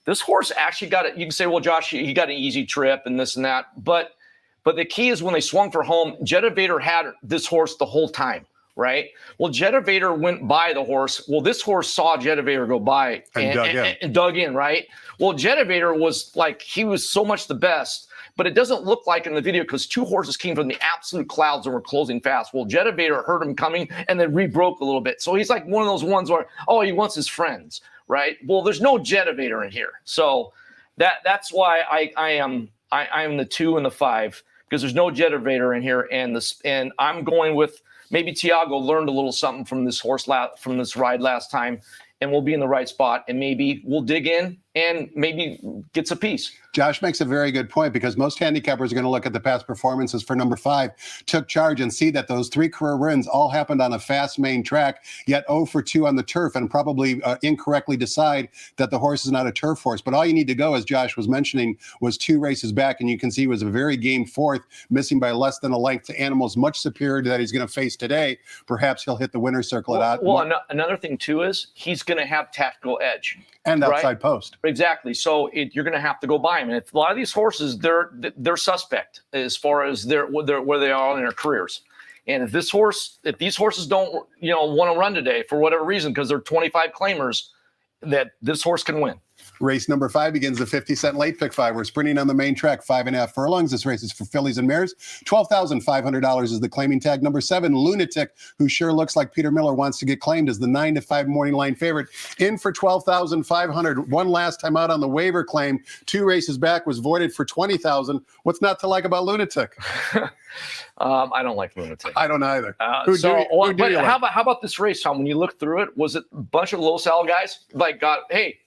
S3: this horse actually got it. You can say, well, Josh, he got an easy trip and this and that. But the key is when they swung for home, Jedivator had this horse the whole time, right? Well, Jedivator went by the horse. Well, this horse saw Jedivator go by and dug in, right? Well, Jedivator was like, he was so much the best, but it doesn't look like in the video because 2 horses came from the absolute clouds and were closing fast. Well, Jedivator heard him coming and then rebroke a little bit. So he's like one of those ones where, oh, he wants his friends. Right. Well, there's no Jedivator in here. So that's why I am the 2 and the 5, because there's no Jedivator in here. And I'm going with, maybe Tiago learned a little something from this from this ride last time, and we'll be in the right spot, and maybe we'll dig in and maybe gets a piece.
S2: Josh makes a very good point, because most handicappers are going to look at the past performances for number 5, Took Charge, and see that those 3 career wins all happened on a fast main track, yet 0 for 2 on the turf, and probably incorrectly decide that the horse is not a turf horse. But all you need to go, as Josh was mentioning, was 2 races back, and you can see he was a very game 4th, missing by less than a length to animals much superior to that he's going to face today. Perhaps he'll hit the winner's circle
S3: another thing too is he's going to have tactical edge.
S2: And outside post.
S3: Exactly. So you're going to have to go by him. And a lot of these horses, they're suspect as far as where they are in their careers. And if these horses don't, want to run today for whatever reason, because they're 25 claimers, that this horse can win.
S2: Race number 5 begins the 50-cent late pick 5. We're sprinting on the main track, 5.5 furlongs. This race is for fillies and mares. $12,500 is the claiming tag. Number 7, Lunatic, who sure looks like Peter Miller wants to get claimed, as the 9-5 morning line favorite, in for $12,500. One last time out on the waiver claim. 2 races back, was voided for $20,000. What's not to like about Lunatic?
S3: I don't like Lunatic.
S2: I don't either.
S3: How about this race, Tom? When you look through it, was it a bunch of low sal guys hey,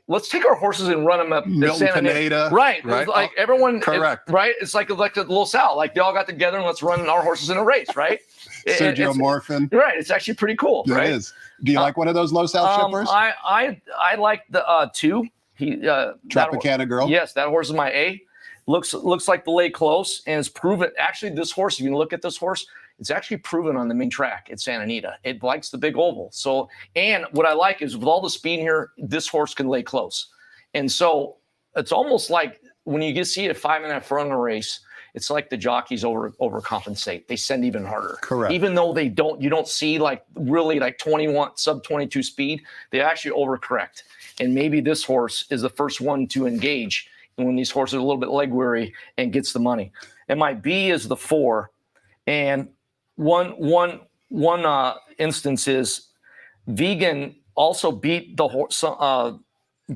S3: let's take our horses and run them up
S2: Milton Pineda,
S3: right? Like everyone,
S2: correct?
S3: Right? It's like elected Little Sal. Like they all got together and let's run our horses in a race, right?
S2: Sergio Morphin.
S3: Right. It's actually pretty cool.
S2: It
S3: right?
S2: is. Do you like one of those low Sal shippers?
S3: I like the 2.
S2: Tropicana Girl.
S3: Yes, that horse is my A. Looks like the lay close, and it's proven. Actually, this horse, if you look at this horse, it's actually proven on the main track at Santa Anita. It likes the big oval. So, and what I like is with all the speed here, this horse can lay close. And so it's almost like when you see a 5.5 furlong race, it's like the jockeys overcompensate. They send even harder.
S2: Correct.
S3: Even though you don't see really 21 sub 22 speed, they actually overcorrect. And maybe this horse is the first one to engage when these horses are a little bit leg weary and gets the money. And my B is the 4. And one instance is Vegan also beat the horse,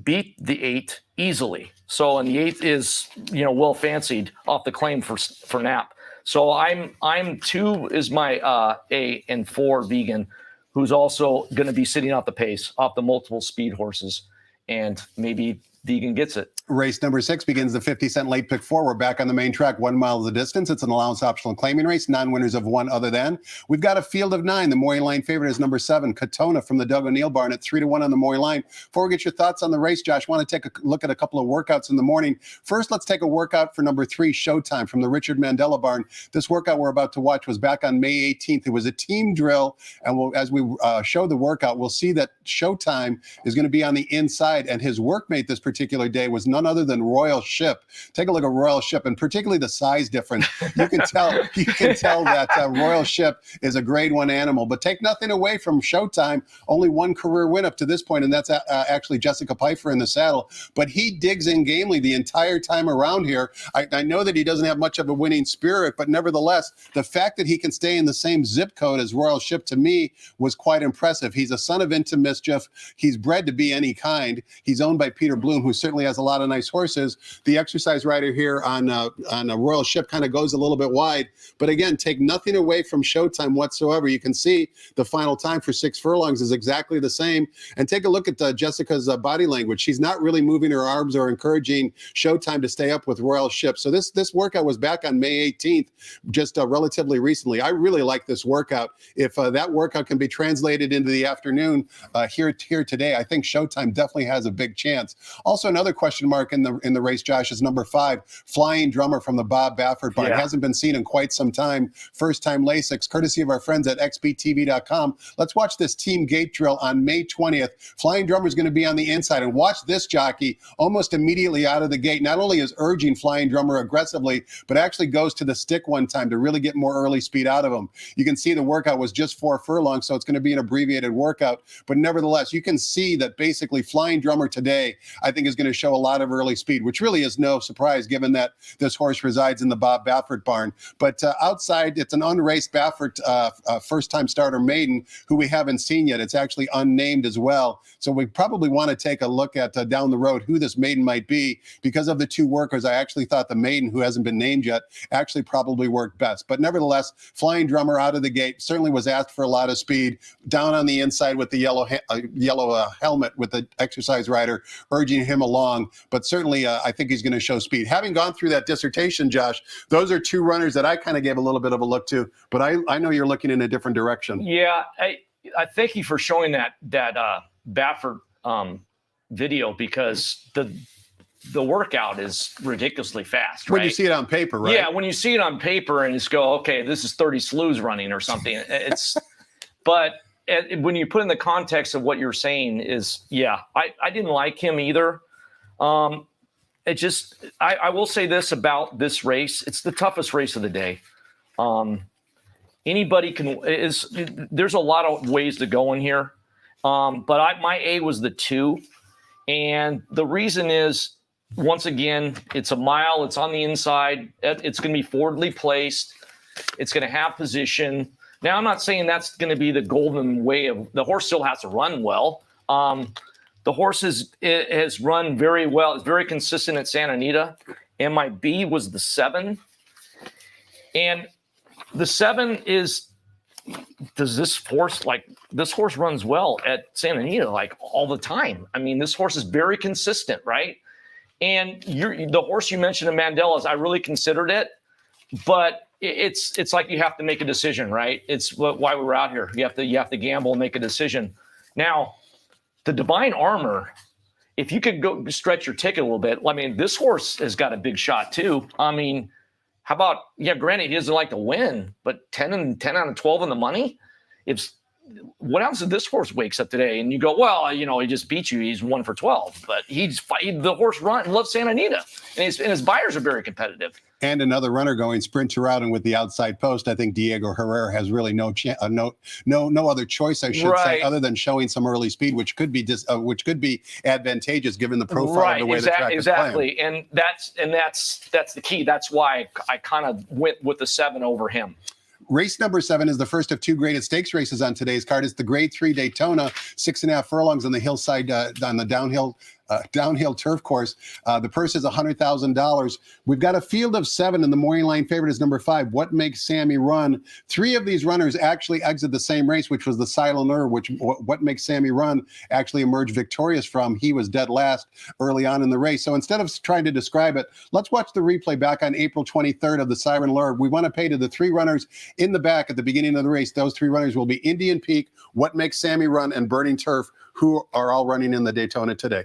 S3: beat the 8 easily. So, and the 8 is, well fancied off the claim for Nap. So I'm 2 is my A, and 4 Vegan, who's also going to be sitting off the pace, off the multiple speed horses, and maybe Deegan gets it.
S2: Race number 6 begins the 50-cent late pick 4. We're back on the main track. 1 mile is the distance. It's an allowance optional claiming race. Non-winners of 1 other than. We've got a field of 9. The Moy Line favorite is number 7, Katona from the Doug O'Neill barn at 3-1 on the Moy Line. Before we get your thoughts on the race, Josh, I want to take a look at a couple of workouts in the morning. First, let's take a workout for number 3, Showtime from the Richard Mandela barn. This workout we're about to watch was back on May 18th. It was a team drill, and as we show the workout, we'll see that Showtime is going to be on the inside, and his workmate this particular day was none other than Royal Ship. Take a look at Royal Ship, and particularly the size difference. You can tell that Royal Ship is a grade 1 animal. But take nothing away from Showtime. Only 1 career win up to this point, and that's actually Jessica Pfeiffer in the saddle. But he digs in gamely the entire time around here. I know that he doesn't have much of a winning spirit, but nevertheless, the fact that he can stay in the same zip code as Royal Ship to me was quite impressive. He's a son of Into Mischief. He's bred to be any kind. He's owned by Peter Bloom, who certainly has a lot of nice horses. The exercise rider here on a Royal Ship kind of goes a little bit wide. But again, take nothing away from Showtime whatsoever. You can see the final time for 6 furlongs is exactly the same. And take a look at Jessica's body language. She's not really moving her arms or encouraging Showtime to stay up with Royal Ship. So this workout was back on May 18th, just relatively recently. I really like this workout. If that workout can be translated into the afternoon here today, I think Showtime definitely has a big chance. Also, another question mark in the race, Josh, is number 5, Flying Drummer from the Bob Baffert barn.
S3: Yeah.
S2: Hasn't been seen in quite some time. First time Lasix, courtesy of our friends at xbtv.com. Let's watch this team gate drill on May 20th. Flying Drummer is going to be on the inside, and watch this jockey almost immediately out of the gate. Not only is urging Flying Drummer aggressively, but actually goes to the stick one time to really get more early speed out of him. You can see the workout was just 4 furlongs, so it's going to be an abbreviated workout. But nevertheless, you can see that basically Flying Drummer today, I think, is going to show a lot of early speed, which really is no surprise given that this horse resides in the Bob Baffert barn. But outside, it's an unraced Baffert first-time starter maiden who we haven't seen yet. It's actually unnamed as well. So we probably want to take a look at down the road who this maiden might be. Because of the 2 workers, I actually thought the maiden, who hasn't been named yet, actually probably worked best. But nevertheless, Flying Drummer out of the gate certainly was asked for a lot of speed. Down on the inside with the yellow helmet with the exercise rider urging him along. But certainly, I think he's going to show speed. Having gone through that dissertation, Josh, those are 2 runners that I kind of gave a little bit of a look to. But I know you're looking in a different direction.
S3: Yeah, I thank you for showing that Baffert video, because the workout is ridiculously fast, right?
S2: When you see it on paper, right?
S3: Yeah, when you see it on paper and just go, okay, this is 30 slews running or something. But when you put in the context of what you're saying is, yeah, I didn't like him either. I will say this about this race. It's the toughest race of the day. Anybody there's a lot of ways to go in here. But my A was the 2. And the reason is, once again, it's a mile. It's on the inside. It's going to be forwardly placed. It's going to have position. Now, I'm not saying that's going to be the golden way of the horse. Still has to run well. The horse has run very well. It's very consistent at Santa Anita. And my B was the 7. And the 7 is, does this horse runs well at Santa Anita like all the time. I mean, this horse is very consistent, right? And the horse you mentioned in Mandela's, I really considered it, but it's like you have to make a decision, right? It's why we were out here. You have to gamble and make a decision. Now, the Divine Armor, if you could go stretch your ticket a little bit, I mean, this horse has got a big shot too. I mean, how about, granted, he doesn't like to win, but 10 out of 12 in the money? What happens if this horse wakes up today and you go, well, he just beat you. He's 1 for 12, but the horse loves Santa Anita, and his buyers are very competitive.
S2: And another runner going sprint to route and with the outside post. I think Diego Herrera has really no other choice, I should say, other than showing some early speed, which could be advantageous given the profile of the way the track is playing.
S3: And that's the key. That's why I kind of went with the 7 over him.
S2: Race number 7 is the first of 2 graded stakes races on today's card. It's the Grade 3 Daytona, 6.5 furlongs on the hillside, on the downhill downhill turf course. The purse is $100,000. We've got a field of 7, and the morning line favorite is number 5, What Makes Sammy Run. 3 of these runners actually exit the same race, which was the Silent Lure, which What Makes Sammy Run actually emerged victorious from. He was dead last early on in the race. So instead of trying to describe it, let's watch the replay back on April 23rd of the Siren Lure. We want to pay to the 3 runners in the back at the beginning of the race. Those 3 runners will be Indian Peak, What Makes Sammy Run, and Burning Turf, who are all running in the Daytona today.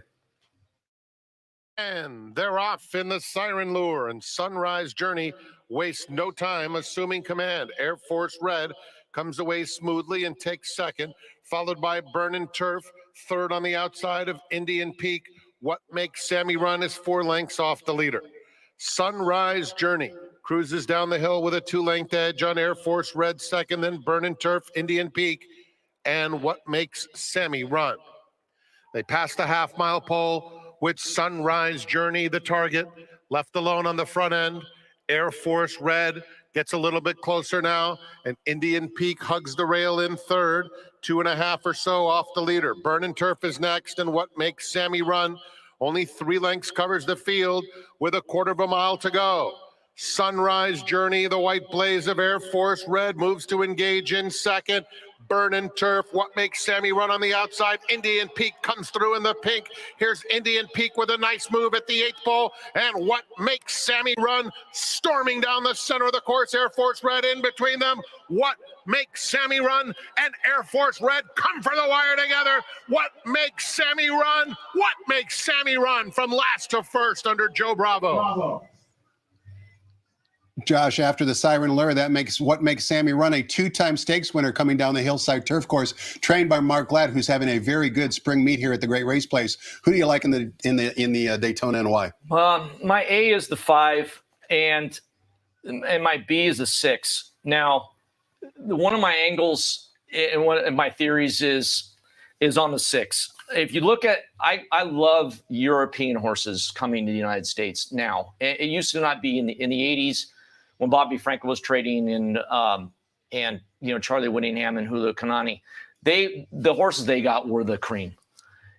S1: And they're off in the Siren Lure, and Sunrise Journey wastes no time assuming command. Air Force Red comes away smoothly and takes second, followed by Burnin' Turf, third on the outside of Indian Peak. What Makes Sammy Run is 4 lengths off the leader. Sunrise Journey cruises down the hill with a 2-length edge on Air Force Red second, then Burnin' Turf, Indian Peak, and What Makes Sammy Run. They passed the half-mile pole with Sunrise Journey, the target, left alone on the front end. Air Force Red gets a little bit closer now, and Indian Peak hugs the rail in third, 2.5 or so off the leader. Burnin' Turf is next, and What Makes Sammy Run only 3 lengths covers the field with 1/4 mile to go. Sunrise Journey, the white blaze of Air Force Red, moves to engage in second. Burnin' Turf, What Makes Sammy Run on the outside. Indian Peak comes through in the pink. Here's Indian Peak with a nice move at the 8th pole. And What Makes Sammy Run storming down the center of the course. Air Force Red in between them. What Makes Sammy Run and Air Force Red come for the wire together. What Makes Sammy Run? What Makes Sammy Run from last to first under Joe Bravo.
S2: Josh, after the Siren Lure, that makes What Makes Sammy Run a 2-time stakes winner coming down the Hillside Turf Course, trained by Mark Ladd, who's having a very good spring meet here at the Great Race Place. Who do you like in the Daytona and why?
S3: My A is the 5, and my B is the 6. Now, one of my angles and one of my theories is on the 6. If you look at, I love European horses coming to the United States now. It used to not be in the 80s. When Bobby Frankel was trading and Charlie Whittingham and Hulu Kanani, the horses they got were the cream.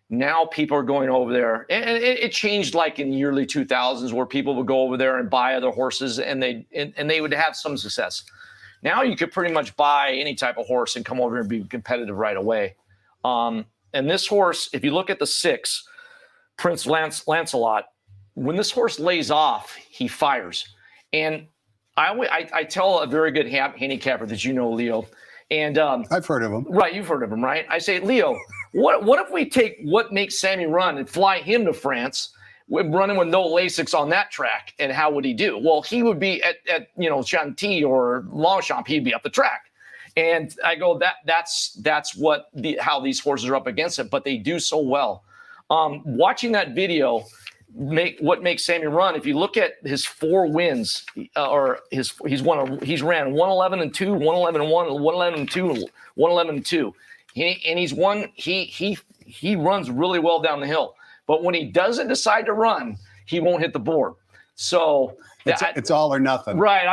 S3: Now people are going over there, and it changed like in the early 2000s where people would go over there and buy other horses, and they would have some success. Now you could pretty much buy any type of horse and come over here and be competitive right away. And this horse, if you look at the 6, Prince Lancelot, when this horse lays off, he fires. And I tell a very good handicapper that you know, Leo, and
S2: I've heard of him.
S3: Right, you've heard of him, right? I say, Leo, what if we take What Makes Sammy Run and fly him to France, running with no Lasix on that track, and how would he do? Well, he would be at Chantilly or Longchamp, he'd be up the track. And I go, that's how these horses are up against it, but they do so well. Watching that video. What Makes Sammy Run. If you look at his 4 wins, he's ran 111 and 2, 111 and 1, 111 and 2, 111 and 2. And he's won. He runs really well down the hill. But when he doesn't decide to run, he won't hit the board. So
S2: it's all or nothing.
S3: Right.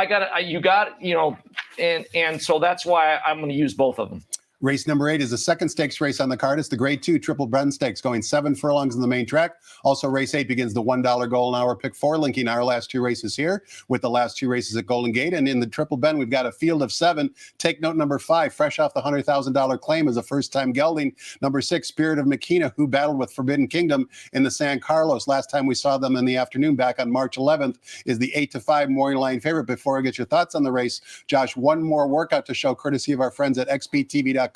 S3: And so that's why I'm going to use both of them.
S2: Race number 8 is the second stakes race on the card. It's the Grade 2 Triple Bend Stakes, going 7 furlongs in the main track. Also, race 8 begins the $1 Golden Hour Pick 4, linking our last 2 races here with the last 2 races at Golden Gate. And in the Triple Bend, we've got a field of 7. Take note, number 5, fresh off the $100,000 claim, is a first-time gelding. Number 6, Spirit of Makina, who battled with Forbidden Kingdom in the San Carlos. Last time we saw them in the afternoon back on March 11th, is the 8-5 morning line favorite. Before I get your thoughts on the race, Josh, one more workout to show, courtesy of our friends at xptv.com.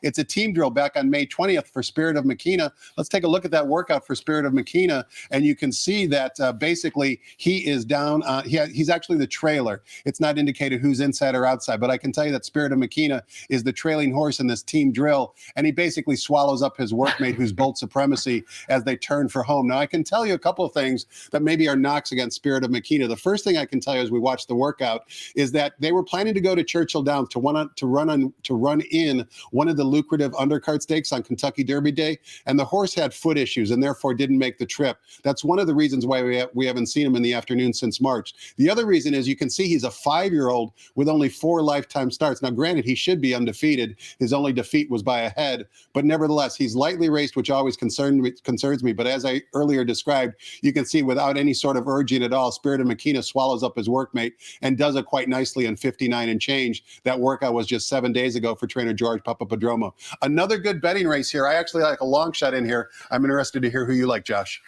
S2: It's a team drill back on May 20th for Spirit of Makina. Let's take a look at that workout for Spirit of Makina, and you can see that basically he is down. He's actually the trailer. It's not indicated who's inside or outside, but I can tell you that Spirit of Makina is the trailing horse in this team drill, and he basically swallows up his workmate who's Bolt Supremacy as they turn for home. Now, I can tell you a couple of things that maybe are knocks against Spirit of Makina. The first thing I can tell you as we watch the workout is that they were planning to go to Churchill Downs to run in one of the lucrative undercard stakes on Kentucky Derby Day, and the horse had foot issues and therefore didn't make the trip. That's one of the reasons why we haven't seen him in the afternoon since March. The other reason is you can see he's a 5-year-old with only 4 lifetime starts. Now, granted, he should be undefeated. His only defeat was by a head, but nevertheless, he's lightly raced, which always concerns me. But as I earlier described, you can see without any sort of urging at all, Spirit of Makina swallows up his workmate and does it quite nicely in 59 and change. That workout was just 7 days ago for trainer George Papapadromo. Another good betting race here. I actually like a long shot in here. I'm interested to hear who you like, Josh.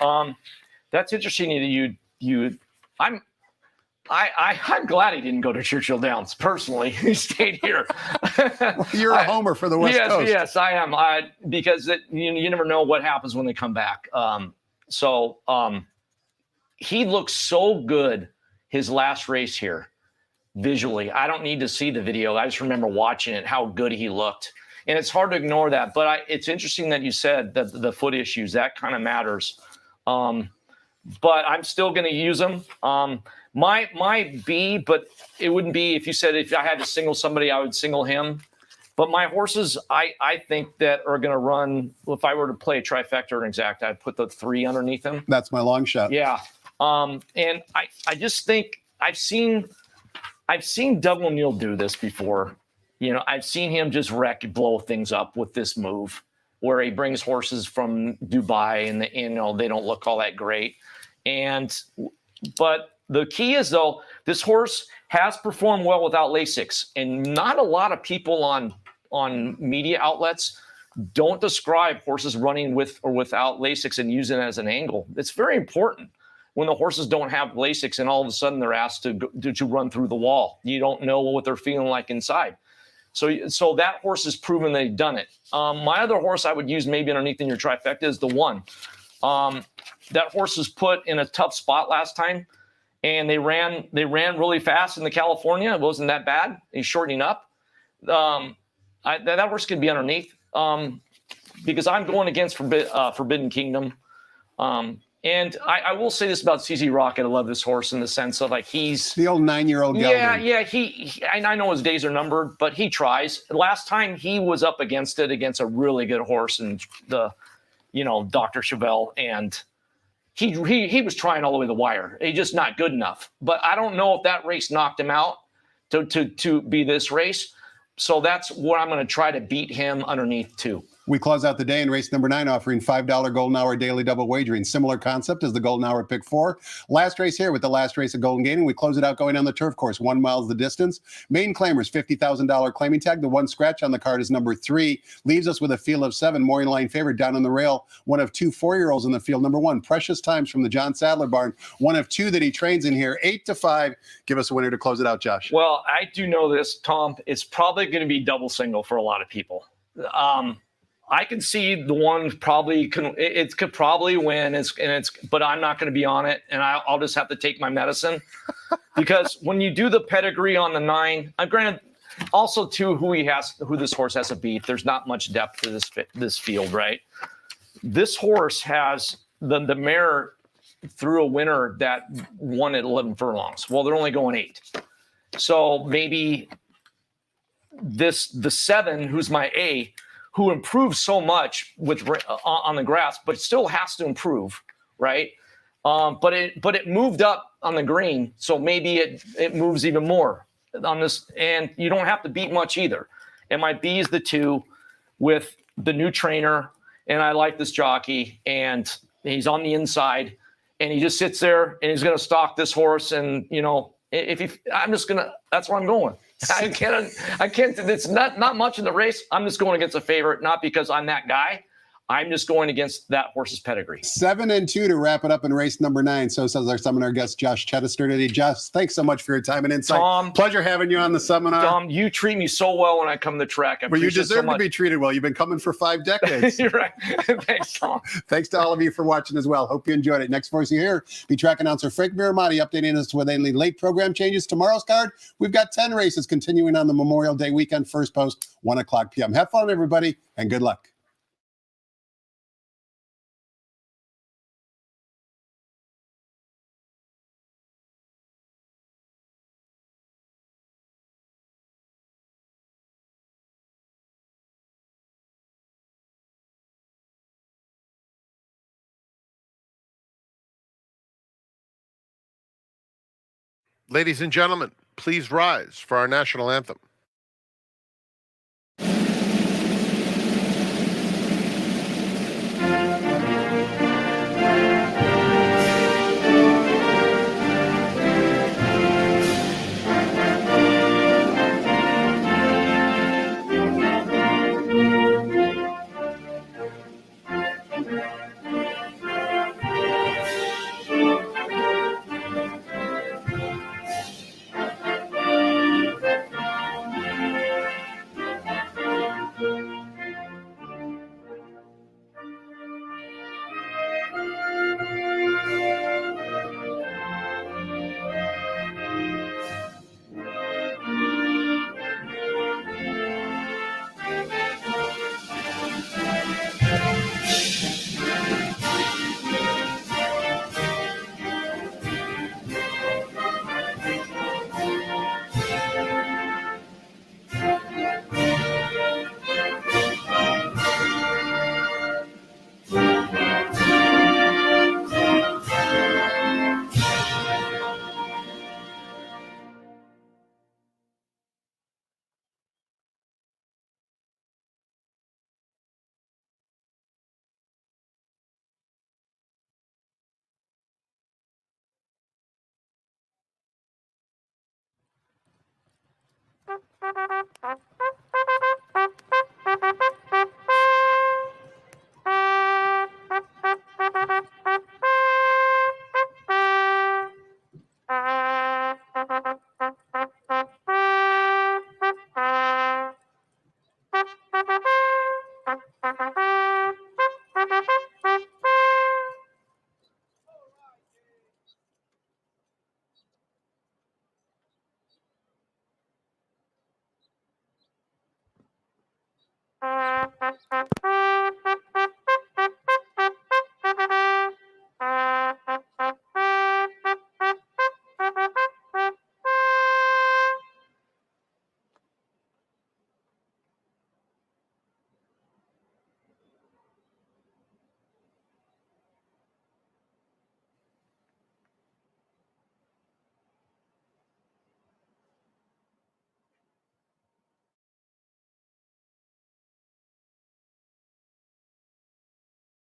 S3: That's interesting that I'm glad he didn't go to Churchill Downs personally. He stayed here.
S2: Well, you're a homer for the West Coast.
S3: Yes, I am. Because you never know what happens when they come back. He looks so good his last race here visually. I don't need to see the video. I just remember watching it, how good he looked. And it's hard to ignore that. But it's interesting that you said that the foot issues, that kind of matters. But I'm still going to use him. My B, but it wouldn't be if you said if I had to single somebody, I would single him. But my horses, I think that are going to run. If I were to play a trifecta or an exact, I'd put the 3 underneath them.
S2: That's my long shot.
S3: Yeah. And I just think I've seen Doug O'Neill do this before. You know, I've seen him just blow things up with this move where he brings horses from Dubai and they don't look all that great. But the key is, though, this horse has performed well without Lasix, and not a lot of people on media outlets don't describe horses running with or without Lasix and use it as an angle. It's very important when the horses don't have Lasix and all of a sudden they're asked to run through the wall. You don't know what they're feeling like inside. So that horse has proven they've done it. My other horse I would use maybe underneath in your trifecta is the 1. That horse was put in a tough spot last time, and they ran really fast in the California. It wasn't that bad. He's shortening up. That horse could be underneath because I'm going against Forbidden Kingdom. And I will say this about CZ Rocket. I love this horse in the sense of like he's
S2: the old 9-year-old gelding.
S3: Yeah. I know his days are numbered, but he tries. Last time he was up against a really good horse and Dr. Chevelle, and he was trying all the way to the wire. He's just not good enough. But I don't know if that race knocked him out to be this race. So that's what I'm going to try to beat him underneath too.
S2: We close out the day in race number 9, offering $5 Golden Hour daily double wagering. Similar concept as the Golden Hour Pick 4. Last race here with the last race of Golden Gate, and we close it out going on the turf course. 1 mile is the distance. Main claimers, $50,000 claiming tag. The 1 scratch on the card is number 3. Leaves us with a field of 7. Morning line favorite down on the rail. One of 2 4-year-olds in the field. Number 1, Precious Times from the John Sadler barn. One of 2 that he trains in here. 8-5. Give us a winner to close it out, Josh.
S3: Well, I do know this, Tom. It's probably going to be double single for a lot of people. I can see the 1 probably could probably win. But I'm not going to be on it, and I'll just have to take my medicine because when you do the pedigree on the 9, granted, also too who this horse has to beat. There's not much depth to this field, right? This horse has the mare through a winner that won at 11 furlongs. Well, they're only going 8, so maybe the 7, who's my A, who improved so much on the grass, but still has to improve, right? But it moved up on the green, so maybe it moves even more on this. And you don't have to beat much either. And my B is the 2 with the new trainer, and I like this jockey, and he's on the inside, and he just sits there, and he's going to stalk this horse, and that's where I'm going. I can't. It's not much in the race. I'm just going against a favorite, not because I'm that guy. I'm just going against that horse's pedigree.
S2: 7-2 to wrap it up in race number 9. So says our seminar guest, Josh Chidester today. Josh, thanks so much for your time and insight.
S3: Tom,
S2: pleasure having you on the seminar.
S3: Tom, you treat me so well when I come to the track.
S2: But you deserve to be treated well. You've been coming for 5 decades.
S3: You're right. Thanks, Tom.
S2: Thanks to all of you for watching as well. Hope you enjoyed it. Next voice you hear, be track announcer Frank Miramati updating us with any late program changes. Tomorrow's card, we've got 10 races continuing on the Memorial Day weekend. First post, 1 o'clock p.m. Have fun, everybody, and good luck.
S1: Ladies and gentlemen, please rise for our national anthem.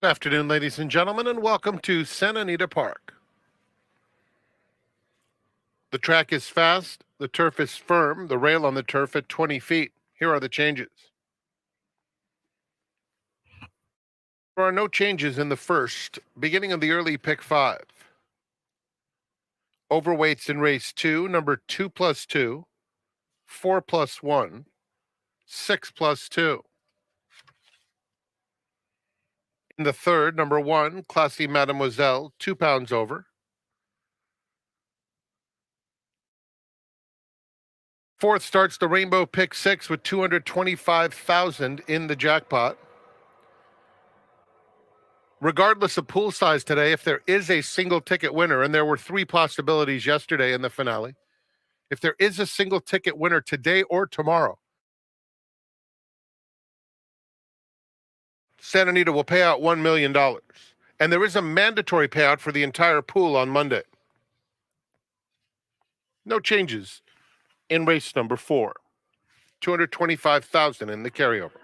S1: Good afternoon, ladies and gentlemen, and welcome to Santa Anita Park. The track is fast, the turf is firm, the rail on the turf at 20 feet. Here are the changes. There are no changes in the first, beginning of the early pick 5. Overweights in race 2, number 2 plus 2, 4 plus 1, 6 plus 2. In the third, number 1, Classy Mademoiselle, 2 pounds over. Fourth starts the Rainbow Pick 6 with $225,000 in the jackpot. Regardless of pool size today, if there is a single ticket winner, and there were 3 possibilities yesterday in the finale, if there is a single ticket winner today or tomorrow, Santa Anita will pay out $1 million. And there is a mandatory payout for the entire pool on Monday. No changes in race number 4. $225,000 in the carryover.